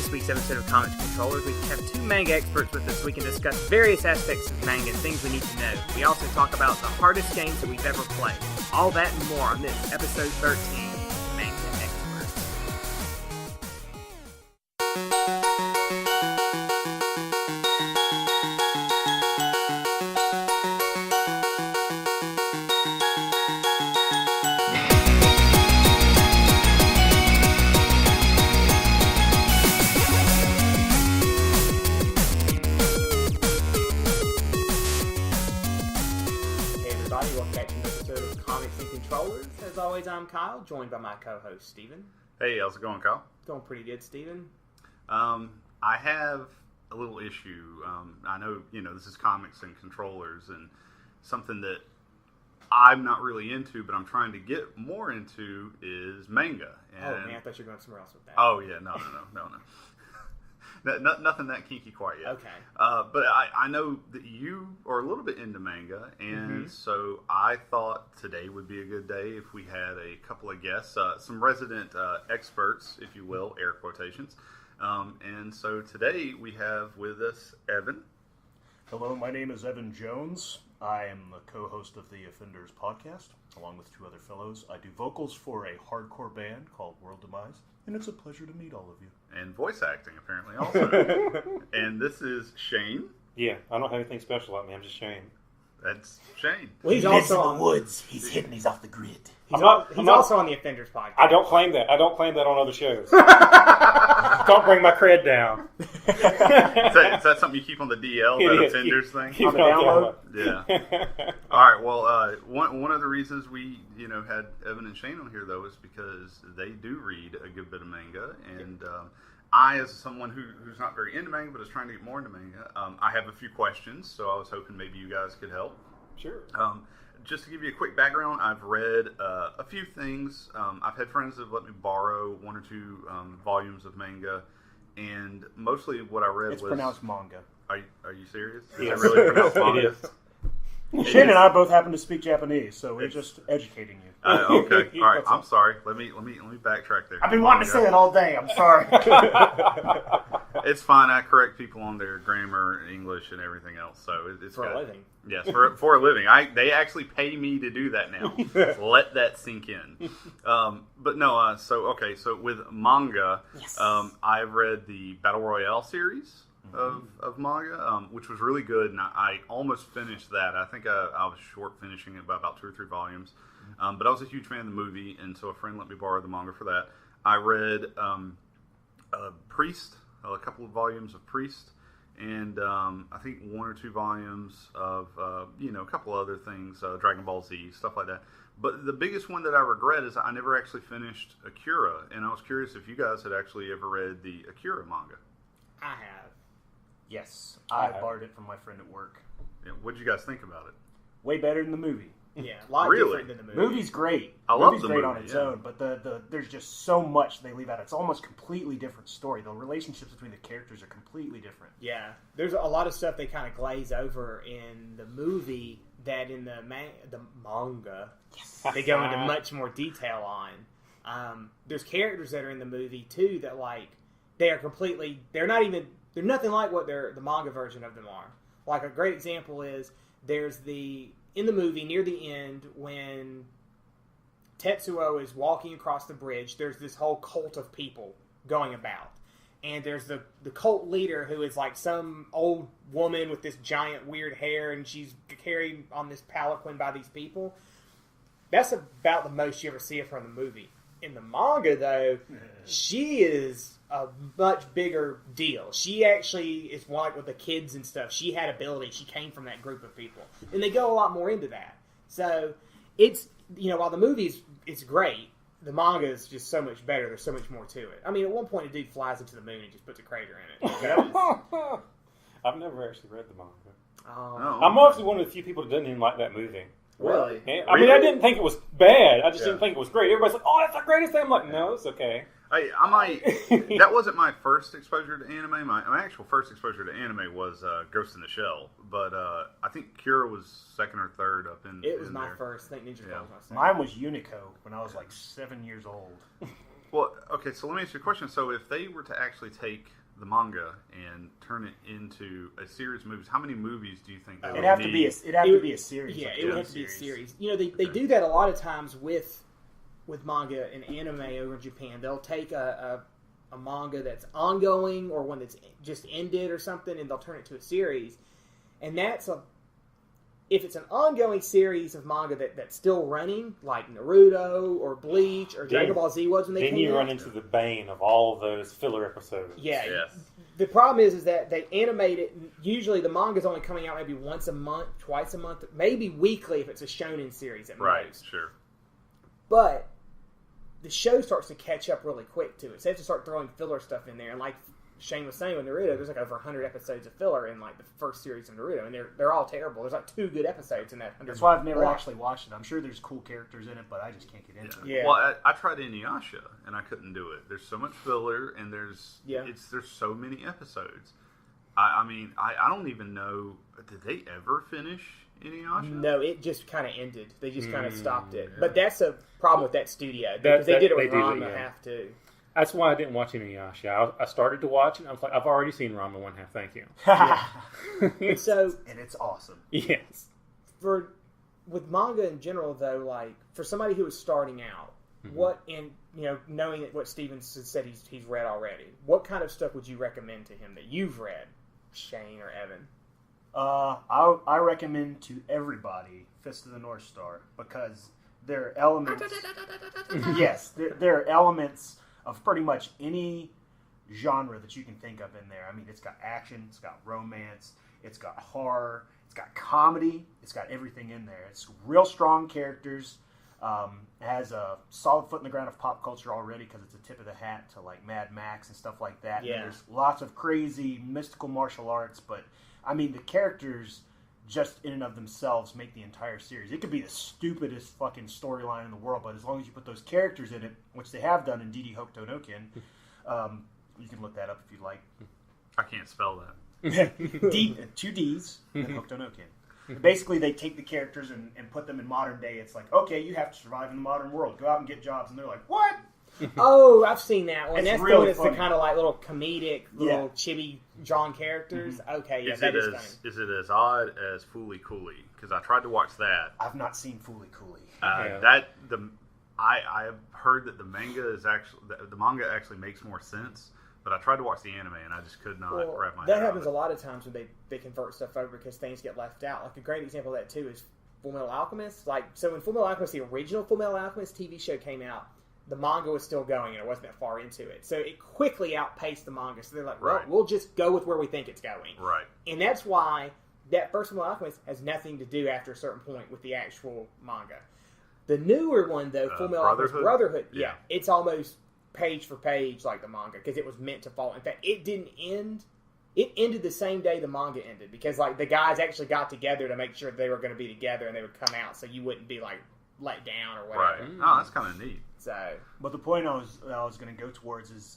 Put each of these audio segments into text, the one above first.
this week's episode of Comics Controllers, we have two manga experts with us so we can discuss various aspects of manga and things we need to know. We also talk about the hardest games that we've ever played. All that and more on this episode 13, Manga Experts. As always, I'm Kyle, joined by my co-host, Steven. Hey, how's it going, Kyle? Going pretty good, Steven. I have a little issue. I know, this is comics and controllers, and something that I'm not really into, but I'm trying to get more into is manga. And, oh, man, I thought you were going somewhere else with that. Oh, yeah, no. Nothing that kinky quite yet. Okay. But I know that you are a little bit into manga, and so I thought today would be a good day if we had a couple of guests, some resident experts, if you will, air quotations. And so today we have with us Evan. Hello, my name is Evan Jones. I am the co-host of the Offenders podcast, along with two other fellows. I do vocals for a hardcore band called World Demise, and it's a pleasure to meet all of you. And voice acting, apparently, also. And this is Shane. Yeah, I don't have anything special about me. I'm just Shane. That's Shane. Well, he's also in the woods. He's hidden. He's off the grid. He's also on the Offenders podcast. I don't claim that. I don't claim that on other shows. Don't bring my cred down. Is that something you keep on the DL, that Offenders thing? On the download? Yeah. All right, well, one of the reasons we, had Evan and Shane on here, though, is because they do read a good bit of manga, and I, as someone who's not very into manga, but is trying to get more into manga, I have a few questions, so I was hoping maybe you guys could help. Sure. Just to give you a quick background, I've read a few things. I've had friends that have let me borrow one or two volumes of manga, and mostly what I read was... It's pronounced manga. Are you serious? Is Yes. it really pronounced manga? It is. Shane and I both happen to speak Japanese, so we're just educating you. Okay, all right. I'm sorry. Let me backtrack there. I've been wanting to say it all day. I'm sorry. It's fine. I correct people on their grammar, English, and everything else. So it's For good. a living. Yes, for a living. They actually pay me to do that now. Let that sink in. But no. So with manga, Yes. I've read the Battle Royale series of manga, which was really good, and I almost finished that. I think I was short finishing it by about 2 or 3 volumes. But I was a huge fan of the movie, and so a friend let me borrow the manga for that. I read Priest, a couple of volumes of Priest, and I think 1 or 2 volumes of, a couple other things, Dragon Ball Z, stuff like that. But the biggest one that I regret is I never actually finished Akira, and I was curious if you guys had actually ever read the Akira manga. I have. Yes, I borrowed it from my friend at work. Yeah, what did you guys think about it? Way better than the movie. Yeah, a lot Really? different than the movie. Movie's great. I love Movie's the great movie, on its yeah. own, but there's just so much they leave out. It's almost completely different story. The relationships between the characters are completely different. Yeah, there's a lot of stuff they kind of glaze over in the movie that in the manga they go into much more detail on. There's characters that are in the movie too that they're nothing like what the manga version of them are. Like a great example is in the movie near the end when Tetsuo is walking across the bridge, there's this whole cult of people going about. And there's the cult leader who is like some old woman with this giant weird hair, and she's carried on this palanquin by these people. That's about the most you ever see of her in the movie. In the manga, though, she is a much bigger deal. She actually is like with the kids and stuff. She had ability. She came from that group of people. And they go a lot more into that. So, it's, while the movie is great, the manga is just so much better. There's so much more to it. I mean, at one point, a dude flies into the moon and just puts a crater in it. I've never actually read the manga. Oh, I'm actually one of the few people that didn't even like that movie. Really? I mean, I didn't think it was bad. I just didn't think it was great. Everybody's like, "Oh, that's the greatest thing." I'm like, "No, it's okay." I might. That wasn't my first exposure to anime. My actual first exposure to anime was Ghost in the Shell, but I think Kira was second or third up in. It was in my there. first. I think Ninja Turtles was my second. Mine was Unico when I was like 7 years old. Well, okay, so let me ask you a question. So if they were to actually take the manga and turn it into a series of movies, how many movies do you think they would need? It'd have to be a series. Yeah, like it would have to be a series. You know, they do that a lot of times with manga and anime over in Japan. They'll take a manga that's ongoing or one that's just ended or something, and they'll turn it to a series. And if it's an ongoing series of manga that's still running, like Naruto or Bleach or Dragon Ball Z was when they came out. Then you run into the bane of all of those filler episodes. Yeah. Yes. The problem is that they animate it. Usually the manga's only coming out maybe once a month, twice a month, maybe weekly if it's a shonen series at Right, most. sure. But the show starts to catch up really quick to it. So they have to start throwing filler stuff in there. And like Shane was saying with Naruto, there's like over 100 episodes of filler in like the first series of Naruto, and they're all terrible. There's like 2 good episodes in that 100. That's why I've never actually watched it. I'm sure there's cool characters in it, but I just can't get into it. Yeah. Well, I tried Inuyasha and I couldn't do it. There's so much filler, and there's so many episodes. I mean, I don't even know. Did they ever finish Inuyasha? No, it just kind of ended. They just kind of stopped it. But that's a problem with that studio because they did it with Ranma half too. That's why I didn't watch Inuyasha. I started to watch it, and I was like, I've already seen Ranma 1/2, thank you. And so, and it's awesome. Yes. With manga in general, though, like for somebody who is starting out, knowing that what Steven said he's read already, what kind of stuff would you recommend to him that you've read, Shane or Evan? I recommend to everybody Fist of the North Star because there are elements. Yes, there are elements of pretty much any genre that you can think of in there. I mean, it's got action, it's got romance, it's got horror, it's got comedy, it's got everything in there. It's real strong characters. It has a solid foot in the ground of pop culture already because it's a tip of the hat to like Mad Max and stuff like that. Yeah. And there's lots of crazy mystical martial arts, but I mean the characters just in and of themselves make the entire series. It could be the stupidest fucking storyline in the world, but as long as you put those characters in it, which they have done in Didi Hokuto no Ken, you can look that up if you'd like. I can't spell that. 2 D's and Hokuto no Ken. Basically, they take the characters and put them in modern day. It's like, okay, you have to survive in the modern world. Go out and get jobs. And they're like, what? Oh, I've seen that one. It's That's really the one that's funny. the kind of like little comedic, little chibi drawn characters. Okay, yeah, that is funny. Is it as odd as Fooly Cooley? Because I tried to watch that. I've not seen Fooly Cooley. I have heard that the manga actually makes more sense. But I tried to watch the anime and I just could not wrap my head around it. That happens a lot of times when they convert stuff over because things get left out. Like a great example of that too is Full Metal Alchemist. Like so, when Full Metal Alchemist, the original Full Metal Alchemist TV show came out, the manga was still going and it wasn't that far into it. So it quickly outpaced the manga. So they're like, well, we'll just go with where we think it's going. Right. And that's why that first Full Metal Alchemist has nothing to do after a certain point with the actual manga. The newer one, though, Full Metal Alchemist Brotherhood, it's almost page for page like the manga because it was meant to follow. In fact, it didn't end. It ended the same day the manga ended because like the guys actually got together to make sure they were going to be together and they would come out so you wouldn't be like let down or whatever. Right. Oh, that's kind of neat. So, but the point I was going to go towards is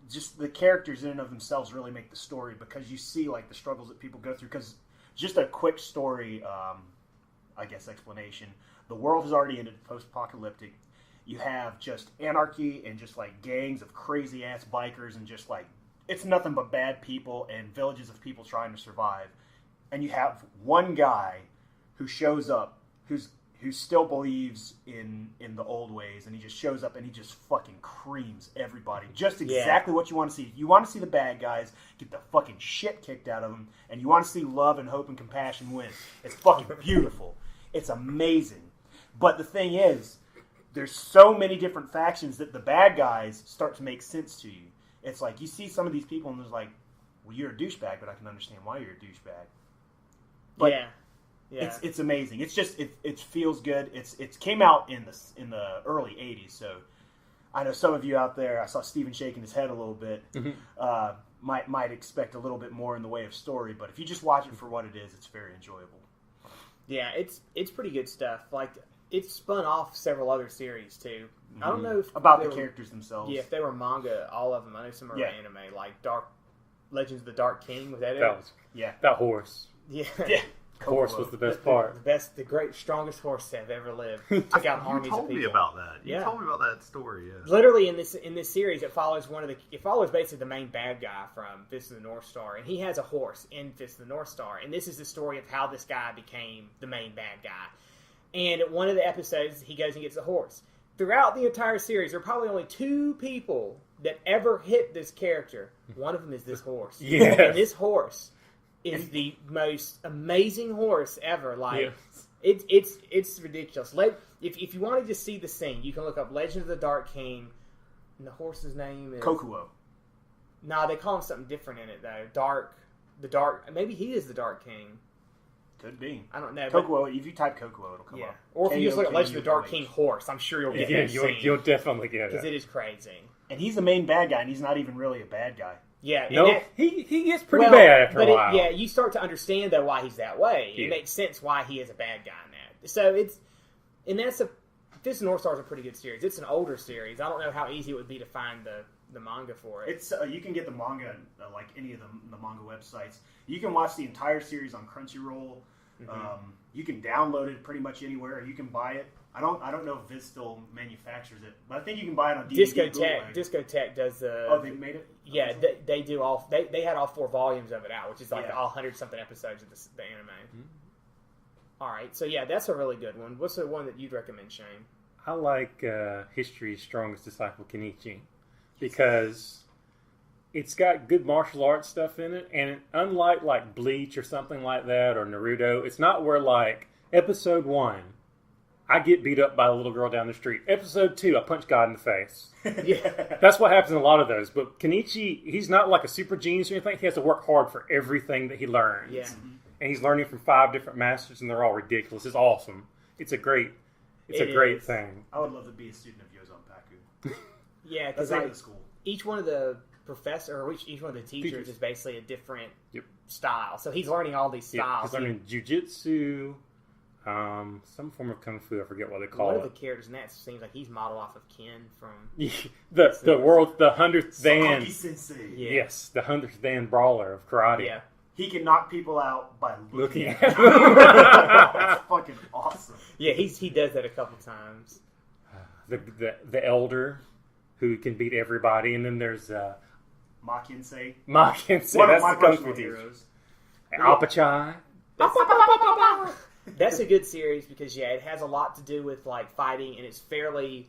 just the characters in and of themselves really make the story because you see like the struggles that people go through. Because just a quick story, I guess explanation. The world has already ended, post-apocalyptic. You have just anarchy and just like gangs of crazy ass bikers and just like it's nothing but bad people and villages of people trying to survive. And you have one guy who shows up who still believes in the old ways, and he just shows up and he just fucking creams everybody. Just exactly what you want to see. You want to see the bad guys get the fucking shit kicked out of them, and you want to see love and hope and compassion win. It's fucking beautiful. It's amazing. But the thing is, there's so many different factions that the bad guys start to make sense to you. It's like you see some of these people and there's like, well, you're a douchebag, but I can understand why you're a douchebag. But it's amazing. It's just it feels good. It came out in the early '80s, so I know some of you out there. I saw Steven shaking his head a little bit. Might expect a little bit more in the way of story, but if you just watch it for what it is, it's very enjoyable. Yeah, it's pretty good stuff. Like. It's spun off several other series, too. I don't know if about the characters themselves. Yeah, if they were manga, all of them. I know some are anime, like Legends of the Dark King. Was that it? Yeah. That horse. Yeah. Horse was the best part. The great, strongest horse that have ever lived. Took out armies of people. You told me about that. You Yeah. told me about that story. Yeah. Literally in this series, it follows basically the main bad guy from Fist of the North Star, and he has a horse in Fist of the North Star, and this is the story of how this guy became the main bad guy. And at one of the episodes, he goes and gets a horse. Throughout the entire series, there are probably only 2 people that ever hit this character. One of them is this horse. Yes. And this horse is the most amazing horse ever. Like, it's ridiculous. If you want to just see the scene, you can look up Legend of the Dark King, and the horse's name is... Kokuo. Nah, they call him something different in it, though. Maybe he is the Dark King. Could be. I don't know. Kokuo, if you type Kokuo, it'll come up. Or if you just look at Legend of the Dark King horse, I'm sure you'll get that scene. You'll definitely get it. Because it is crazy. And he's the main bad guy, and he's not even really a bad guy. Yeah. No, he gets pretty bad after a while. You start to understand, though, why he's that way. Yeah. It makes sense why he is a bad guy in that. So Fist of North Star is a pretty good series. It's an older series. I don't know how easy it would be to find the manga for it. It's you can get the manga like any of the manga websites. You can watch the entire series on Crunchyroll. Mm-hmm. You can download it pretty much anywhere. You can buy it. I don't know if Viz still manufactures it, but I think you can buy it on DVD. Discotech does the. Oh, they made it. Yeah, they do all. They had all 4 volumes of it out, which is like all 100-something episodes of the anime. Mm-hmm. All right, so yeah, that's a really good one. What's the one that you'd recommend, Shane? I like History's Strongest Disciple, Kenichi, because it's got good martial arts stuff in it, and unlike like Bleach or something like that, or Naruto, it's not where like episode 1, I get beat up by a little girl down the street. Episode 2, I punch God in the face. Yeah, that's what happens in a lot of those. But Kenichi, he's not like a super genius or anything. He has to work hard for everything that he learns. Yeah, and he's learning from 5 different masters, and they're all ridiculous. It's awesome. It's a great thing. I would love to be a student of Yozon Paku. Yeah, because each one of the each one of the teachers is basically a different style. So he's learning all these styles. He's learning jujitsu, some form of kung fu. I forget what they call it. One of the characters in that seems like he's modeled off of Ken from the 100th Dan. Sensei. Yeah. Yes, the 100th Dan brawler of karate. Yeah. He can knock people out by looking at them. That's fucking awesome. Yeah, he does that a couple times. The elder who can beat everybody, and then there's Makinsei. That's the kung fu heroes. Apachai. That's a good series because it has a lot to do with like fighting, and it's fairly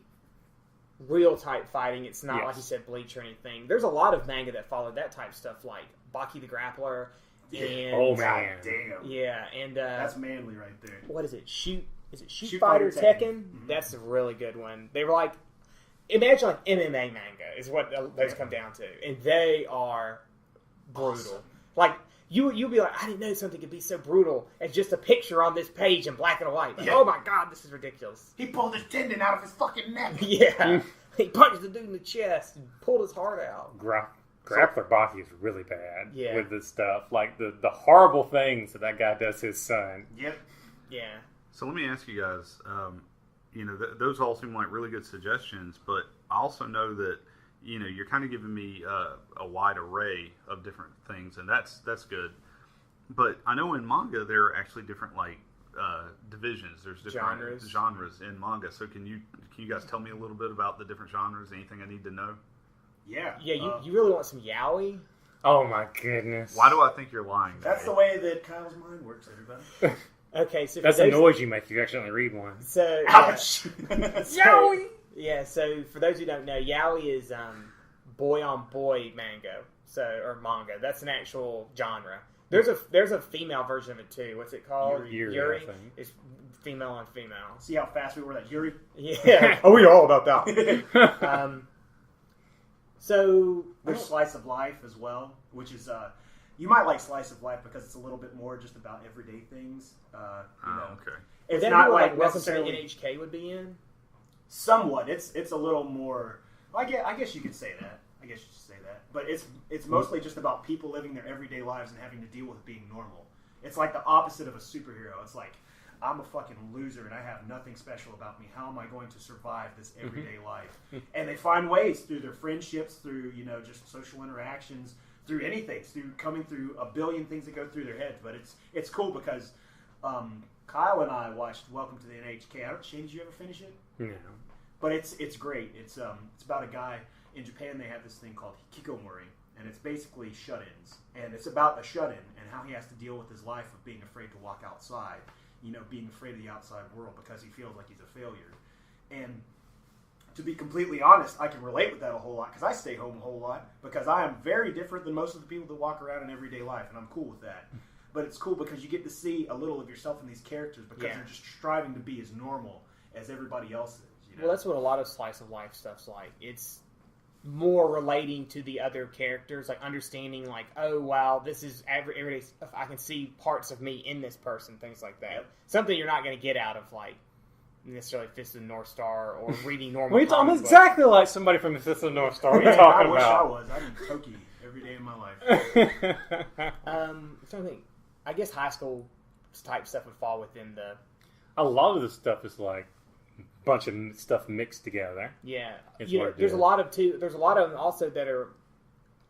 real type fighting. It's not like you said Bleach or anything. There's a lot of manga that follow that type stuff, like Baki the Grappler. And, oh man, damn! Yeah, and that's manly right there. What is it? Shoot Fighter Tekken? Mm-hmm. That's a really good one. They were like, imagine like MMA manga is what those come down to, and they are brutal. Awesome. Like you'll be like, I didn't know something could be so brutal as just a picture on this page in black and white. Like, oh my god, this is ridiculous. He pulled his tendon out of his fucking neck. Yeah, he punched the dude in the chest and pulled his heart out. Grappler Baki is really bad with this stuff. Like the horrible things that guy does to his son. Yep. Yeah. So let me ask you guys, those all seem like really good suggestions, but I also know that, you're kind of giving me a wide array of different things, and that's good. But I know in manga there are actually different divisions. There's different genres in manga. So can you guys tell me a little bit about the different genres? Anything I need to know? Yeah. Yeah, you really want some yaoi? Oh my goodness. Why do I think you're lying? That's the way that Kyle's mind works, everybody. Okay, so that's the noise you make if you accidentally read one. So, ouch! Yaoi! Yeah, so for those who don't know, yaoi is boy-on-boy manga. That's an actual genre. There's a female version of it too. What's it called? Yuri. It's female on female. See how fast we were at Yuri? Yeah. Oh, we know all about that. So there's Slice of Life as well, which is you might like Slice of Life because it's a little bit more just about everyday things. Okay. It's not like Welcome to necessarily NHK would be in. Somewhat, it's a little more. I guess you could say that. But it's mostly just about people living their everyday lives and having to deal with being normal. It's like the opposite of a superhero. It's like, I'm a fucking loser and I have nothing special about me. How am I going to survive this everyday life? And they find ways through their friendships, through just social interactions, through anything, through coming through a billion things that go through their heads. But it's cool because Kyle and I watched Welcome to the NHK. Shane, did you ever finish it? No. But it's great. It's about a guy in Japan. They have this thing called hikikomori, and it's basically shut-ins. And it's about a shut-in and how he has to deal with his life of being afraid to walk outside. Being afraid of the outside world because he feels like he's a failure. And to be completely honest, I can relate with that a whole lot because I stay home a whole lot because I am very different than most of the people that walk around in everyday life, and I'm cool with that. But it's cool because you get to see a little of yourself in these characters because they're just striving to be as normal as everybody else is. Well, that's what a lot of slice of life stuff's like. It's more relating to the other characters, like understanding, like, oh wow, this is everyday stuff. I can see parts of me in this person, things like that. Yep. Something you're not going to get out of like necessarily Fist of the North Star or reading normal. I'm exactly like somebody from the Fist of the North Star. What are you talking about? I wish I was. I'm in Toki every day of my life. I'm trying to think. I guess high school type stuff would fall within the. A lot of this stuff is like bunch of stuff mixed together. Yeah, there's a lot of them also that are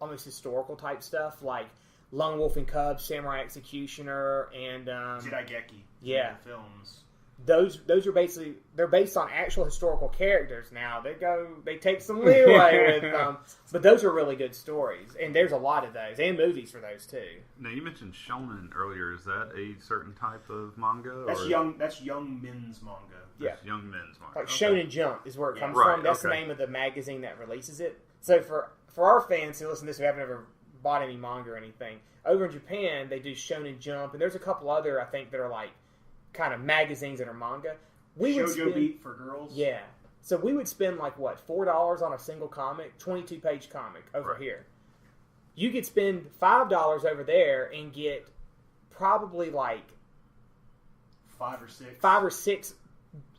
almost historical type stuff, like Lone Wolf and Cub, Samurai Executioner, and Jidaigeki. Yeah, films. Those are basically they're based on actual historical characters. Now they take some leeway with them, but those are really good stories, and there's a lot of those and movies for those too. Now you mentioned shonen earlier. Is that a certain type of manga? That's young men's manga. That's young men's manga. Like Shonen Jump is where it comes from. That's the name of the magazine that releases it. So for our fans who listen to this who haven't ever bought any manga or anything, over in Japan they do Shonen Jump, and there's a couple other I think that are like kind of magazines that are manga. Shoujo Beat for girls. Yeah. So we would spend like what, $4 on a single comic, 22-page comic over here. You could spend $5 over there and get probably like 5 or 6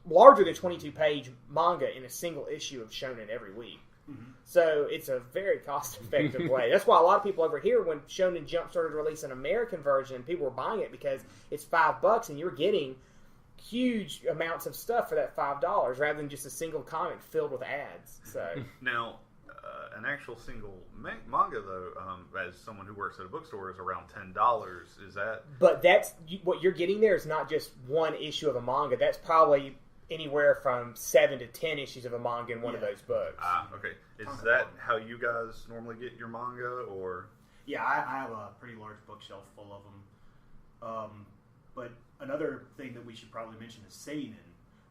larger than 22-page manga in a single issue of Shonen every week. Mm-hmm. So it's a very cost-effective way. That's why a lot of people over here, when Shonen Jump started to release an American version, people were buying it because it's $5 and you're getting huge amounts of stuff for that $5 rather than just a single comic filled with ads. So now, an actual single manga, though, as someone who works at a bookstore, is around $10. Is that? But that's what you're getting there is not just one issue of a manga. That's probably anywhere from 7 to 10 issues of a manga in one of those books. Okay. Is that how you guys normally get your manga, or? Yeah, I have a pretty large bookshelf full of them. But another thing that we should probably mention is seinen,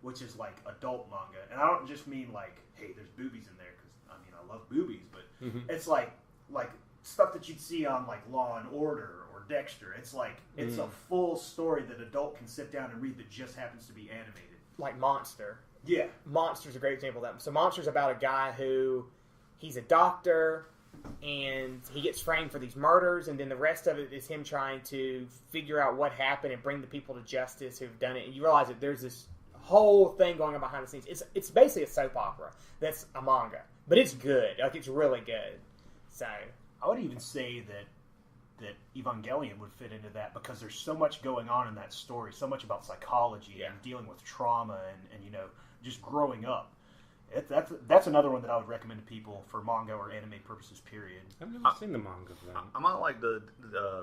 which is like adult manga. And I don't just mean like, hey, there's boobies in there, because I love boobies, but it's like stuff that you'd see on like Law and Order or Dexter. It's like it's a full story that adult can sit down and read that just happens to be animated. Like Monster. Yeah. Monster's a great example of that. So Monster's about a guy who, he's a doctor, and he gets framed for these murders, and then the rest of it is him trying to figure out what happened and bring the people to justice who've done it. And you realize that there's this whole thing going on behind the scenes. It's basically a soap opera that's a manga. But it's good. Like, it's really good. So I would even say that Evangelion would fit into that because there's so much going on in that story, so much about psychology and dealing with trauma and just growing up. That's another one that I would recommend to people for manga or anime purposes, period. I've never seen the manga of that. I might like to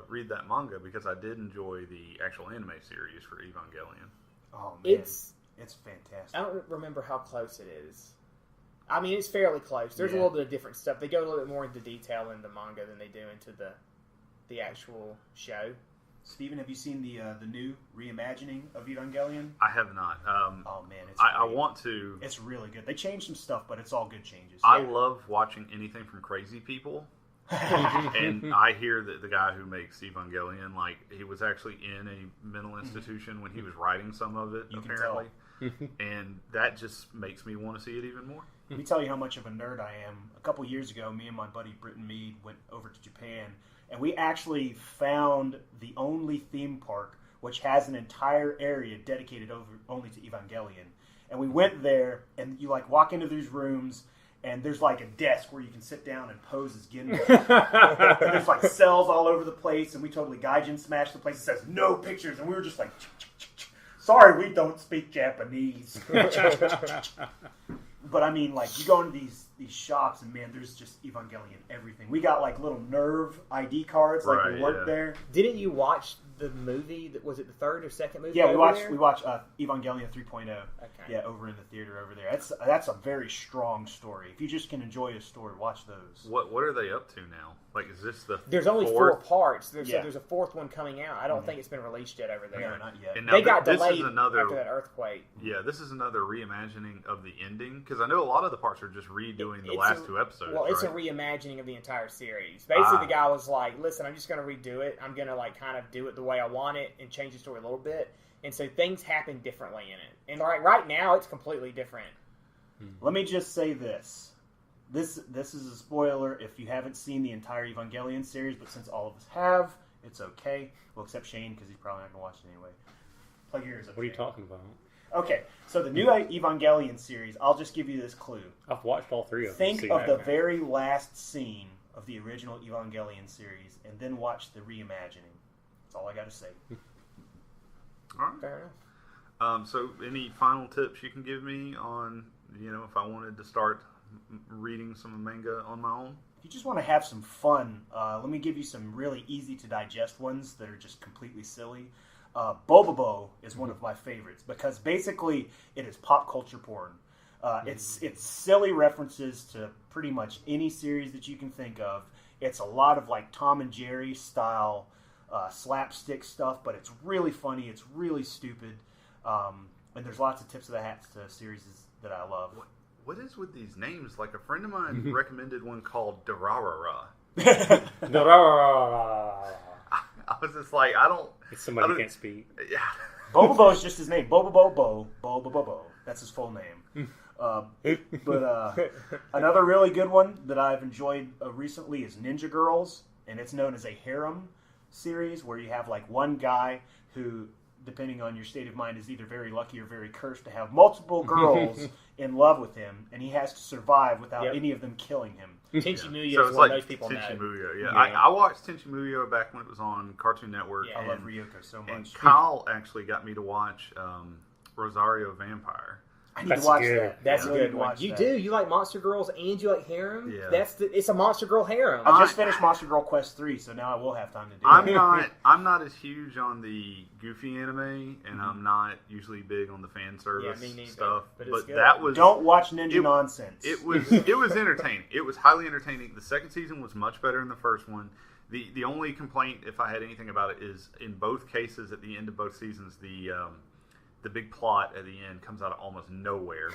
read that manga because I did enjoy the actual anime series for Evangelion. Oh, man. It's fantastic. I don't remember how close it is. I mean, it's fairly close. There's a little bit of different stuff. They go a little bit more into detail in the manga than they do into the actual show. Steven, have you seen the new reimagining of Evangelion? I have not. Oh man, I want to. It's really good. They changed some stuff, but it's all good changes. I love watching anything from crazy people. And I hear that the guy who makes Evangelion, like, he was actually in a mental institution when he was writing some of it, apparently. And that just makes me want to see it even more. Let me tell you how much of a nerd I am. A couple years ago, me and my buddy Britton Mead went over to Japan, and we actually found the only theme park which has an entire area dedicated only to Evangelion. And we went there, and you like walk into these rooms, and there's like a desk where you can sit down and pose as Ginro. And there's like cells all over the place, and we totally gaijin smashed the place. It says no pictures, and we were just like, sorry, we don't speak Japanese. But I mean, like, you go into these shops, and man, there's just Evangelion everything. We got like little Nerve ID cards, like we worked there. Didn't you watch the movie? Was it the third or second movie? Yeah, we watched there? Evangelion 3.0. Okay. Yeah, over in the theater over there. That's a very strong story. If you just can enjoy a story, watch those. What are they up to now? Like, is this the There's only fourth? 4 parts. There's Yeah. there's a 4th one coming out. I don't think it's been released yet over there. No, not yet. And now They got this delayed is another, after that earthquake. Yeah, this is another reimagining of the ending because I know a lot of the parts are just redoing the It's last a- 2 episodes. Well, it's a right? reimagining of the entire series. Basically, Ah. the guy was like, "Listen, I'm just going to redo it. I'm going to like kind of do it the way I want it and change the story a little bit." And so things happen differently in it. And right now, it's completely different. Let me just say this. This is a spoiler if you haven't seen the entire Evangelion series, but since all of us have, it's okay. Well, except Shane, because he's probably not going to watch it anyway. Plug your ears up. What are you Shane. talking about? Okay, so the new Evangelion series, I'll just give you this clue. I've watched all 3 of them. Think See of that? the very last scene of the original Evangelion series, and then watch the reimagining. That's all I got to say. All right. Fair enough. So, any final tips you can give me on, if I wanted to start reading some manga on my own? If you just want to have some fun, let me give you some really easy to digest ones that are just completely silly. Bobobo is one of my favorites because basically it is pop culture porn. It's silly references to pretty much any series that you can think of. It's a lot of like Tom and Jerry style slapstick stuff, but it's really funny. It's really stupid, and there's lots of tips of the hats to series that I love. What is with these names? Like, a friend of mine recommended one called Durarara. I was just like, It's somebody who can't speak. Yeah. Bobobo is just his name. Bobobo. That's his full name. But another really good one that I've enjoyed recently is Ninja Girls, and it's known as a harem series where you have like one guy who, depending on your state of mind, is either very lucky or very cursed to have multiple girls in love with him, and he has to survive without any of them killing him. Tenchi Muyo So is it's one like most people know. Tenchi Muyo. Yeah, Yeah. I watched Tenchi Muyo back when it was on Cartoon Network. Yeah. I love and, Ryoko so and much. Kyle actually got me to watch Rosario Vampire. I need That's to watch good. that. That's I a need good to one. watch You that. do. You like Monster Girls and you like harem. Yeah. It's a Monster Girl harem. I just finished Monster Girl Quest 3, so now I will have time to do I'm it. not as huge on the goofy anime, and I'm not usually big on the fan service me neither, stuff. but it's good. that was Don't watch Ninja Nonsense. It was entertaining. It was highly entertaining. The second season was much better than the first one. The only complaint, if I had anything about it, is in both cases at the end of both seasons, the big plot at the end comes out of almost nowhere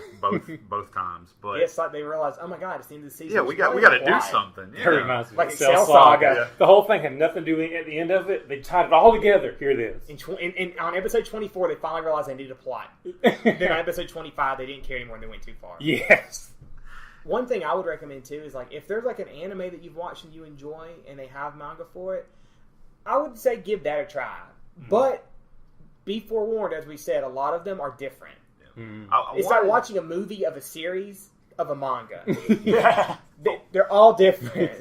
both times. But It's like they realize, oh my god, it's the end of the season. yeah, we got Spoiler to do plot. something. That Yeah. reminds me Like of Excel Cell Saga. Yeah. The whole thing had nothing to do at the end of it. They tied it all together. Here it is. In on episode 24, they finally realized they needed a plot. Then on episode 25, they didn't care anymore and they went too far. Yes. One thing I would recommend too is like if there's like an anime that you've watched and you enjoy and they have manga for it, I would say give that a try. But be forewarned, as we said, a lot of them are different. It's like watching a movie of a series of a manga. Yeah. They're all different.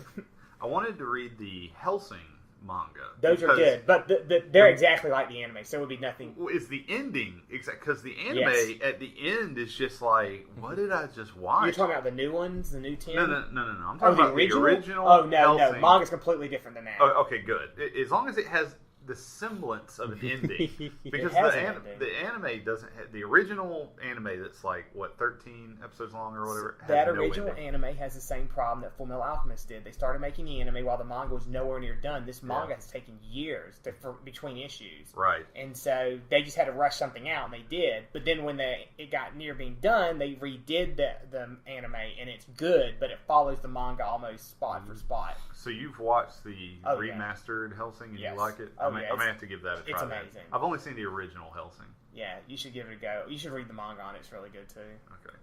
I wanted to read the Hellsing manga. Those are because good, but they're exactly like the anime, so it would be nothing. It's the ending, because the anime Yes. at the end is just like, what did I just watch? You're talking about the new ones, the new 10? No. I'm talking Oh, about the original. Oh, no. Hellsing. Manga's completely different than that. Oh, okay, good. As long as it has the semblance of an ending, because has the an ending. the anime doesn't have the original anime that's like what 13 episodes long or whatever. Has That no original ending. anime has the same problem that Full Metal Alchemist did. They started making the anime while the manga was nowhere near done. This manga has taken years between issues. Right. And so they just had to rush something out, and they did. But then when it got near being done, they redid the anime, and it's good, but it follows the manga almost spot for spot. So you've watched the Oh, yeah. remastered Hellsing and Yes. you like it? Oh, I may have to give that a try. it's then. amazing. I've only seen the original Hellsing. Yeah, you should give it a go. You should read the manga on it. It's really good, too. Okay.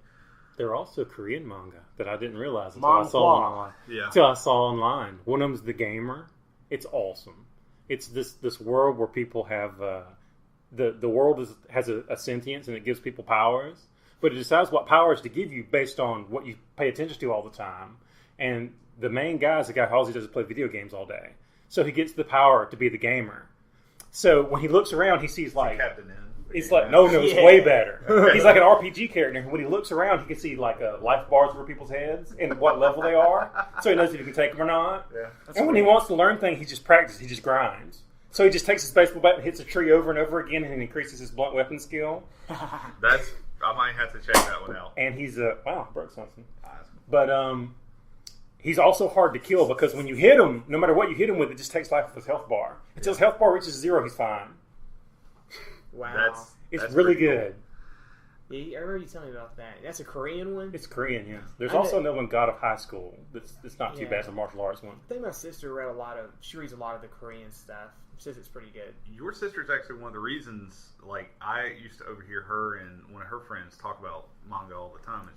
There are also Korean manga that I didn't realize until I saw Manhwa. online. Yeah. Until I saw online. One of them's The Gamer. It's awesome. It's this world where people have the world has a sentience and it gives people powers, but it decides what powers to give you based on what you pay attention to all the time. And the main guy is the guy who all he does is play video games all day. So he gets the power to be the gamer. So when he looks around, he sees like Captain N. He's like, no, it's way better. He's like an RPG character. When he looks around, he can see like life bars over people's heads and what level they are, so he knows if he can take them or not. Yeah. And when he wants to learn things, he just practices. He just grinds. So he just takes his baseball bat and hits a tree over and over again and increases his blunt weapon skill. I might have to check that one out. And he's broke something. But he's also hard to kill because when you hit him, no matter what you hit him with, it just takes life with his health bar. Until his health bar reaches 0, he's fine. Wow. It's really good. Cool. Yeah, I remember you telling me about that. That's a Korean one? It's Korean, yeah. There's also another one, God of High School. It's not too bad. It's a martial arts one. I think my sister she reads a lot of the Korean stuff. She says it's pretty good. Your sister's actually one of the reasons, like, I used to overhear her and one of her friends talk about manga all the time.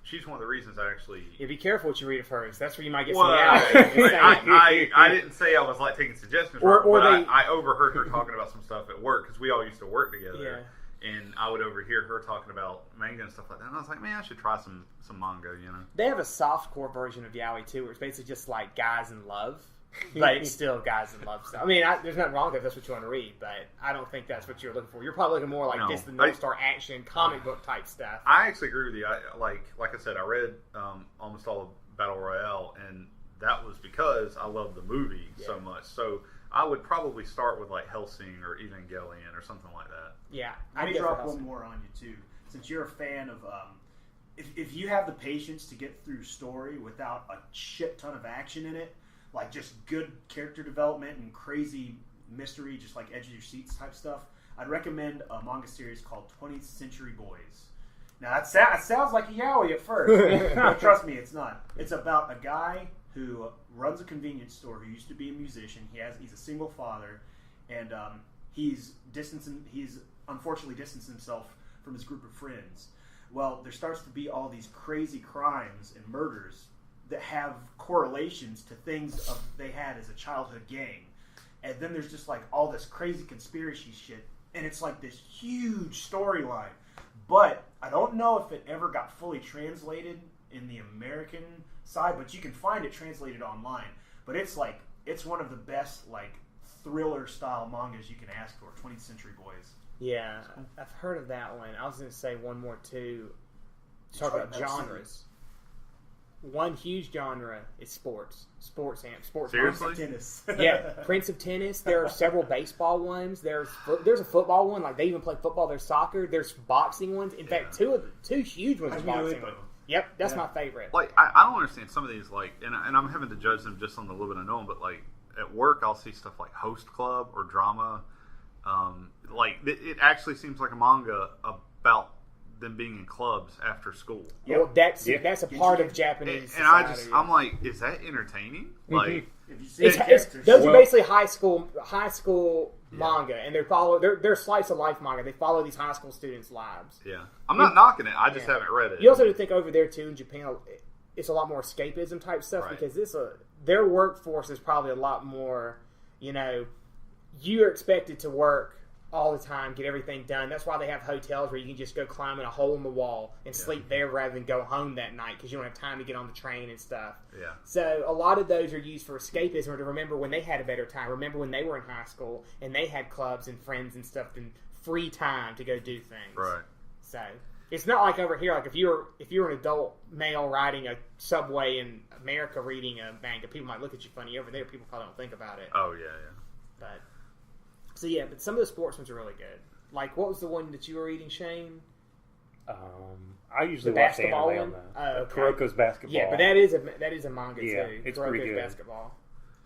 She's one of the reasons I actually... Yeah, be careful what you read of hers. That's where you might get some I didn't say I was, like, taking suggestions I overheard her talking about some stuff at work, because we all used to work together. Yeah. And I would overhear her talking about manga and stuff like that. And I was like, man, I should try some manga, you know. They have a softcore version of yaoi, too, where it's basically just like guys in love. But it's still guys in love stuff. I mean, there's nothing wrong with it if that's what you want to read, but I don't think that's what you're looking for. You're probably looking more like the North Star action, comic book type stuff. I actually agree with you. Like I said, I read almost all of Battle Royale, and that was because I loved the movie so much. So I would probably start with like Hellsing or Evangelion or something like that. Yeah. Let me drop one more on you, too. Since you're a fan of... If you have the patience to get through story without a shit ton of action in it, like just good character development and crazy mystery, just like edge of your seats type stuff, I'd recommend a manga series called 20th Century Boys. Now, that sounds like a yaoi at first, but trust me, it's not. It's about a guy who runs a convenience store who used to be a musician. He's a single father, and he's unfortunately distanced himself from his group of friends. Well, there starts to be all these crazy crimes and murders that have correlations to things they had as a childhood gang. And then there's just like all this crazy conspiracy shit, and it's like this huge storyline. But I don't know if it ever got fully translated in the American side, but you can find it translated online. But it's one of the best like thriller style mangas you can ask for. 20th Century Boys. Yeah, I've heard of that one. I was going to say one more too. Talk about genres. One huge genre is sports. Sports. Seriously? Tennis. Yeah, Prince of Tennis. There are several baseball ones. There's a football one. Like they even play football. There's soccer. There's boxing ones. In fact, two huge ones are boxing. Yep, that's my favorite. Like I don't understand some of these. Like, and I'm having to judge them just on the little bit I know them. But like at work, I'll see stuff like Host Club or Drama. Like it actually seems like a manga about them being in clubs after school. Yeah, well, that's a part of Japanese and society. I'm like, is that entertaining? Mm-hmm. Like, those are basically high school manga, and they're slice of life manga. They follow these high school students' lives. Yeah, I'm not knocking it. I just haven't read it. You also have to think over there too in Japan. It's a lot more escapism type stuff because their workforce is probably a lot more. You know, you're expected to work all the time, get everything done. That's why they have hotels where you can just go climb in a hole in the wall and sleep there rather than go home that night because you don't have time to get on the train and stuff. Yeah. So a lot of those are used for escapism or to remember when they had a better time. Remember when they were in high school and they had clubs and friends and stuff and free time to go do things. Right. So it's not like over here. Like if you're an adult male riding a subway in America reading a manga, people might look at you funny. Over there, people probably don't think about it. Oh yeah. But. So yeah, but some of the sports ones are really good. Like, what was the one that you were reading, Shane? I usually watch the anime on that. Kuroko's Basketball. Yeah, but that is a manga too. It's Kuroko's pretty good. Basketball.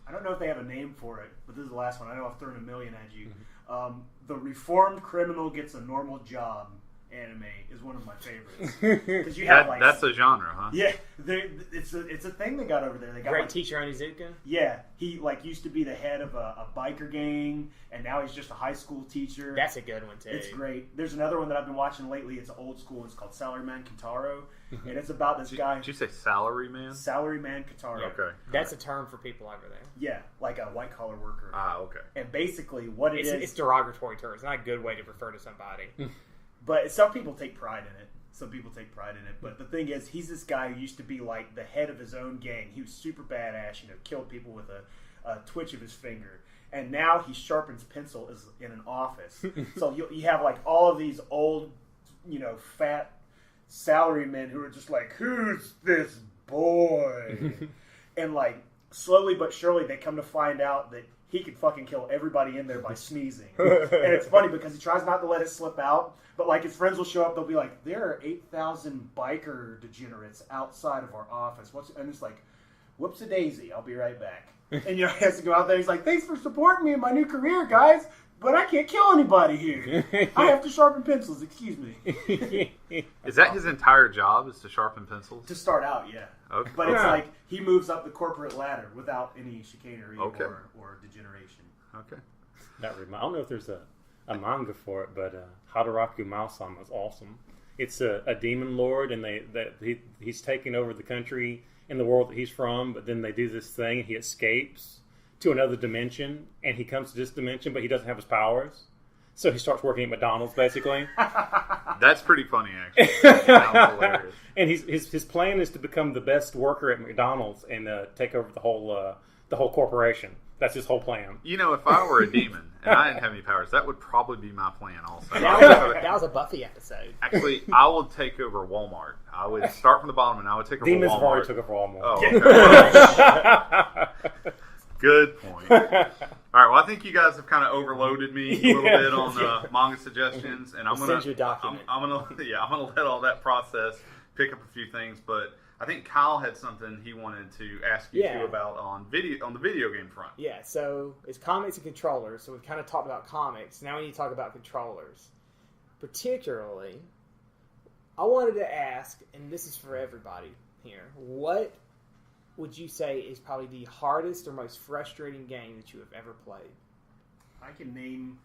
I don't know if they have a name for it, but this is the last one. I know I've thrown a million at you. Mm-hmm. The Reformed Criminal Gets a Normal Job anime is one of my favorites. Because you have that's a genre, huh? Yeah, it's a thing they got over there. They got Great teacher Onizuka. Yeah, he used to be the head of a biker gang, and now he's just a high school teacher. That's a good one too. It's great. There's another one that I've been watching lately. It's old school. It's called Salaryman Kentaro, and it's about this guy. Did you say Salaryman? Salaryman Kentaro. Yeah. Okay, that's a term for people over there. Yeah, like a white collar worker. Ah, okay. And basically, what it's derogatory term. It's not a good way to refer to somebody. But some people take pride in it. But the thing is, he's this guy who used to be like the head of his own gang. He was super badass, killed people with a twitch of his finger. And now he sharpens pencil in an office. So you have like all of these old, fat salarymen who are just like, who's this boy? And like slowly but surely they come to find out that he could fucking kill everybody in there by sneezing. And it's funny because he tries not to let it slip out, but like his friends will show up, they'll be like, there are 8,000 biker degenerates outside of our office. And it's like, whoops-a-daisy, I'll be right back. And he has to go out there, he's like, thanks for supporting me in my new career, guys, but I can't kill anybody here. I have to sharpen pencils, excuse me. Is that his entire job, is to sharpen pencils? To start out, yeah. Okay. But it's like he moves up the corporate ladder without any chicanery or degeneration. Okay. I don't know if there's a manga for it, but Hadaraku Mao-sama is awesome. It's a demon lord, and he's taking over the country in the world that he's from, but then they do this thing, and he escapes to another dimension, and he comes to this dimension, but he doesn't have his powers. So he starts working at McDonald's, basically. That's pretty funny, actually. Sounds hilarious. And his plan is to become the best worker at McDonald's and take over the whole corporation. That's his whole plan. You know, if I were a demon and I didn't have any powers, that would probably be my plan also. That was a Buffy episode. Actually, I would take over Walmart. I would start from the bottom and I would take over Demons Walmart. have already took over Walmart. Oh, okay. Good point. All right, well, I think you guys have kind of overloaded me a little bit on manga suggestions, and I'm gonna send you a document. I'm gonna let all that process pick up a few things, but I think Kyle had something he wanted to ask you too about on the video game front. Yeah, so it's comics and controllers. So we've kind of talked about comics. Now we need to talk about controllers. Particularly, I wanted to ask, and this is for everybody here, what would you say is probably the hardest or most frustrating game that you have ever played? I can name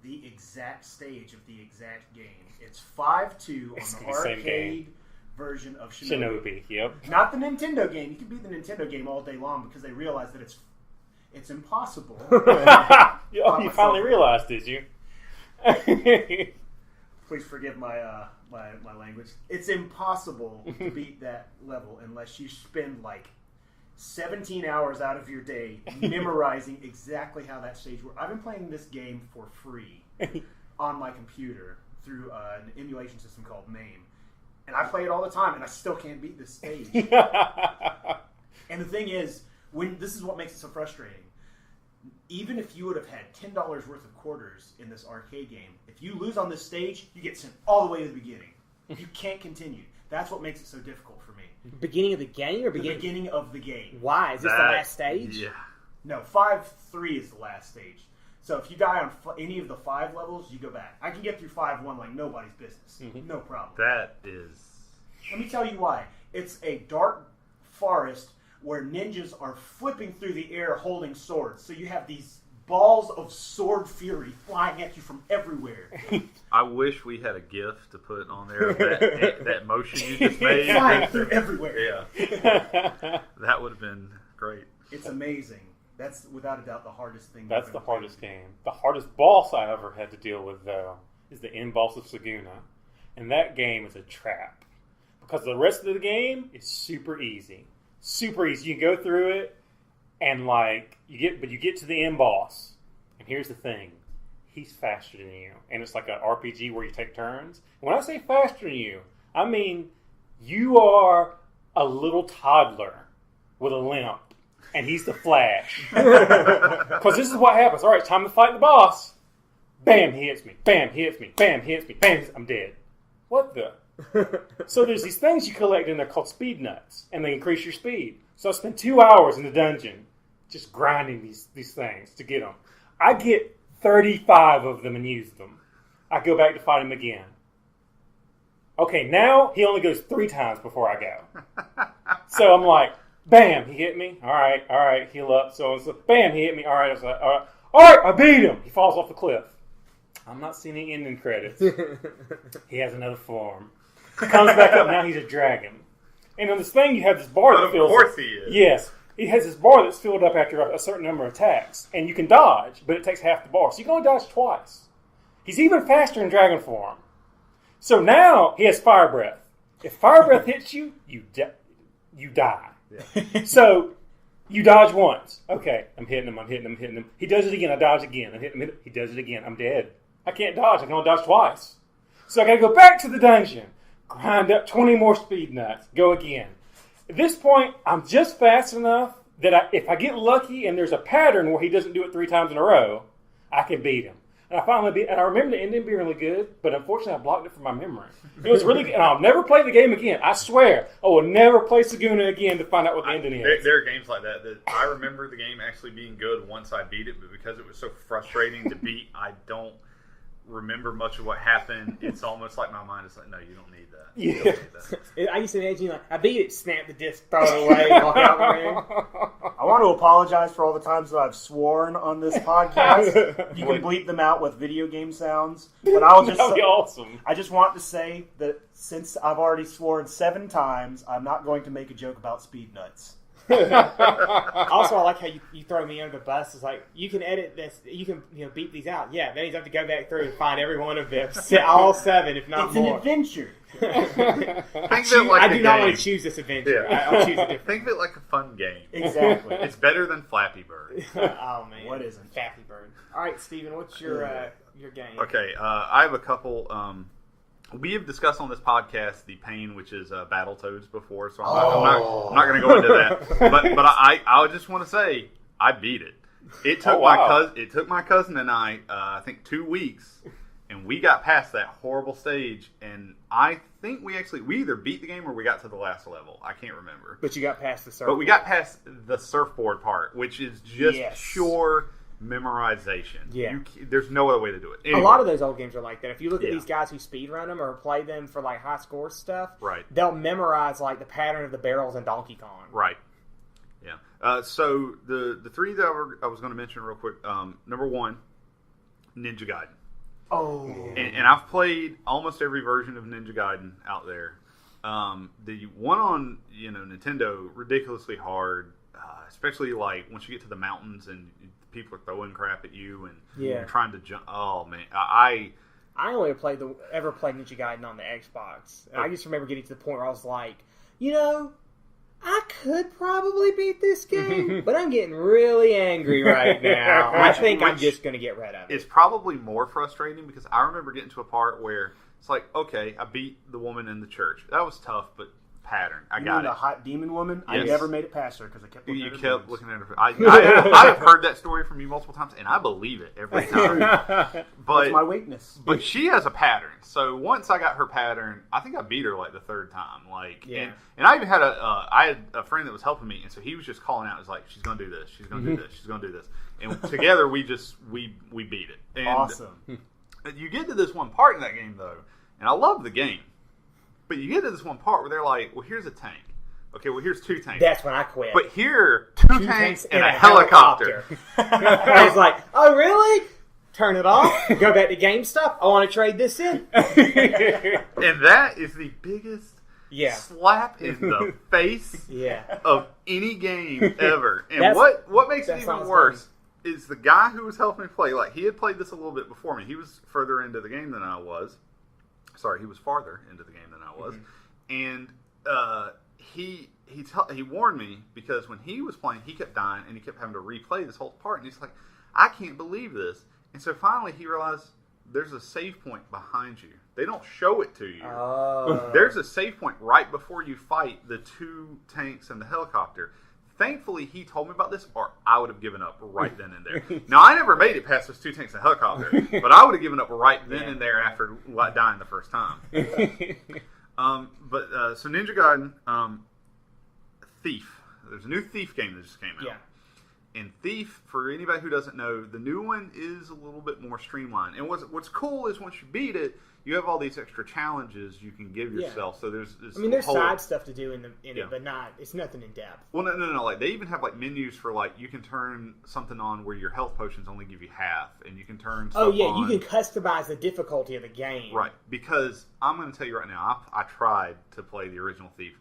the exact stage of the exact game. It's 5-2 on the arcade version of Shinobi. Yep. Not the Nintendo game. You can beat the Nintendo game all day long because they realize that it's impossible. You finally realized, did you? Please forgive my my language. It's impossible to beat that level unless you spend like 17 hours out of your day memorizing exactly how that stage works. I've been playing this game for free on my computer through an emulation system called MAME. And I play it all the time, and I still can't beat this stage. And the thing is, this is what makes it so frustrating. Even if you would have had $10 worth of quarters in this arcade game, if you lose on this stage, you get sent all the way to the beginning. You can't continue. That's what makes it so difficult for me. Beginning of the game or the beginning of the game? Why? Is this the last stage? Yeah. No, 5-3 is the last stage. So if you die on any of the 5 levels, you go back. I can get through 5-1 like nobody's business. Mm-hmm. No problem. That is... Let me tell you why. It's a dark forest where ninjas are flipping through the air holding swords. So you have these balls of sword fury flying at you from everywhere. I wish we had a GIF to put on there of that motion you just made. Flying through everywhere. Yeah. That would have been great. It's amazing. That's without a doubt the hardest thing. That's the hardest game. The hardest boss I ever had to deal with, though, is the end boss of Saguna. And that game is a trap. Because the rest of the game is super easy. Super easy. You can go through it, and you get to the end boss. And here's the thing. He's faster than you. And it's like an RPG where you take turns. When I say faster than you, I mean you are a little toddler with a limp. And he's the Flash. Because this is what happens. All right, it's time to fight the boss. Bam, he hits me. Bam, he hits me. Bam, he hits me. Bam, I'm dead. What the? So there's these things you collect in there called speed nuts. And they increase your speed. So I spent 2 hours in the dungeon just grinding these things to get them. I get 35 of them and use them. I go back to fight him again. Okay, now he only goes 3 times before I go. So I'm like, bam, he hit me. All right, heal up. So bam, he hit me. All right, all right, I beat him. He falls off the cliff. I'm not seeing any ending credits. He has another form. He comes back up. Now he's a dragon. And on this thing, you have this bar that fills. Of course he is. Yes, he has this bar that's filled up after a certain number of attacks, and you can dodge, but it takes half the bar, so you can only dodge twice. He's even faster in dragon form. So now he has fire breath. If fire breath hits you, you die. Yeah. So you dodge once. Okay, I'm hitting him. He does it again. I dodge again. I'm hitting him. He does it again. I'm dead. I can't dodge. I can only dodge twice. So I got to go back to the dungeon, grind up 20 more speed nuts, go again. At this point, I'm just fast enough that if I get lucky and there's a pattern where he doesn't do it 3 times in a row, I can beat him. And I finally beat, and I remember the ending being really good, but unfortunately I blocked it from my memory. It was really good, and I'll never play the game again. I swear, I will never play Saguna again to find out what the ending is. There are games like that I remember the game actually being good once I beat it, but because it was so frustrating to beat, I don't remember much of what happened. It's almost like my mind is like, no, you don't need that. You don't need that. I used to imagine, like, I beat it, snap the disc, throw it away, walk out the room. I want to apologize for all the times that I've sworn on this podcast. You can bleep them out with video game sounds, but I'll just That'd be awesome. I just want to say that since I've already sworn 7 times, I'm not going to make a joke about speed nuts. Also, I like how you throw me under the bus. It's like, you can edit this, you can beat these out. Yeah, then you have to go back through and find every one of them, all 7, if not It's more. an adventure. I do not want to choose this adventure. Yeah. I'll choose a different. Think of it like a fun game. Exactly. It's better than Flappy Bird. Oh man, What isn't? Flappy Bird? All right, Steven, what's your game? Okay, I have a couple. We have discussed on this podcast the pain which is Battletoads before, so I'm not going to go into that. But I just want to say I beat it. It took my cousin and I think 2 weeks, and we got past that horrible stage. And I think we either beat the game or we got to the last level. I can't remember. But you got past the surfboard. But we got past the surfboard part, which is just pure memorization. Yeah. There's no other way to do it. Anyway. A lot of those old games are like that. If you look at these guys who speedrun them or play them for like high score stuff, right, they'll memorize like the pattern of the barrels in Donkey Kong. Right. Yeah. So the 3 that I was going to mention real quick. Number 1, Ninja Gaiden. Oh. And I've played almost every version of Ninja Gaiden out there. The one on Nintendo, ridiculously hard, especially like once you get to the mountains and people are throwing crap at you and you're trying to jump. Oh man, I only ever played Ninja Gaiden on the Xbox. And I just remember getting to the point where I was like, I could probably beat this game, but I'm getting really angry right now. I think I'm just going to get rid of it. It's probably more frustrating because I remember getting to a part where it's like, okay, I beat the woman in the church. That was tough, but pattern. I got it. The hot demon woman? Yes. I never made it past her because I kept looking at her. You kept boobs. looking at her. I have heard that story from you multiple times, and I believe it every time. But that's my weakness. But she has a pattern. So once I got her pattern, I think I beat her like the 3rd time. And I even had I had a friend that was helping me, and so he was just calling out. It was like, she's going to do this. She's going to do this. She's going to do this. And together we beat it. And awesome. You get to this one part in that game though, and I love the game. But you get to this one part where they're like, well, here's a tank. Okay, well, here's 2 tanks. That's when I quit. But here, 2 tanks and a helicopter. I was like, oh, really? Turn it off. Go back to GameStop. I want to trade this in. And that is the biggest slap in the face of any game ever. And what makes it even worse is the guy who was helping me play, like, he had played this a little bit before me. He was further into the game than I was. Sorry, he was farther into the game than I was, and he warned me because when he was playing, he kept dying and he kept having to replay this whole part. And he's like, "I can't believe this." And so finally, he realized there's a save point behind you. They don't show it to you. Oh. There's a save point right before you fight the 2 tanks and the helicopter. Thankfully, he told me about this, or I would have given up right then and there. Now, I never made it past those 2 tanks and helicopter, but I would have given up right then and there after dying the first time. So Ninja Gaiden, Thief. There's a new Thief game that just came out. Yeah. And Thief, for anybody who doesn't know, the new one is a little bit more streamlined. And what's cool is once you beat it, you have all these extra challenges you can give yourself. So there's side stuff to do in it, but it's nothing in depth. Well, no. Like, they even have like menus for like, you can turn something on where your health potions only give you half, and you can turn stuff on. You can customize the difficulty of the game. Right, because I'm going to tell you right now, I tried to play the original Thief.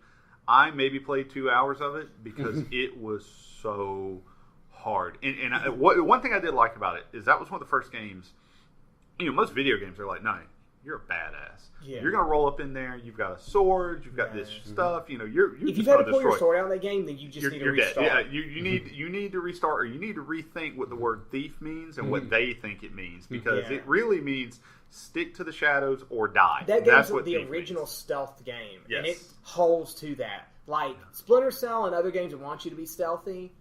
I maybe played 2 hours of it because it was so hard. And one thing I did like about it is that was one of the first games. Most video games are like, no, you're a badass. Yeah. You're going to roll up in there. You've got a sword. You've got this stuff. You're if you've had to pull your sword out of that game, then you just need to restart. Yeah, you need to restart, or you need to rethink what the word thief means and what they think it means, because it really means stick to the shadows or die. That's what the original stealth game, and it holds to that. Like Splinter Cell and other games that want you to be stealthy,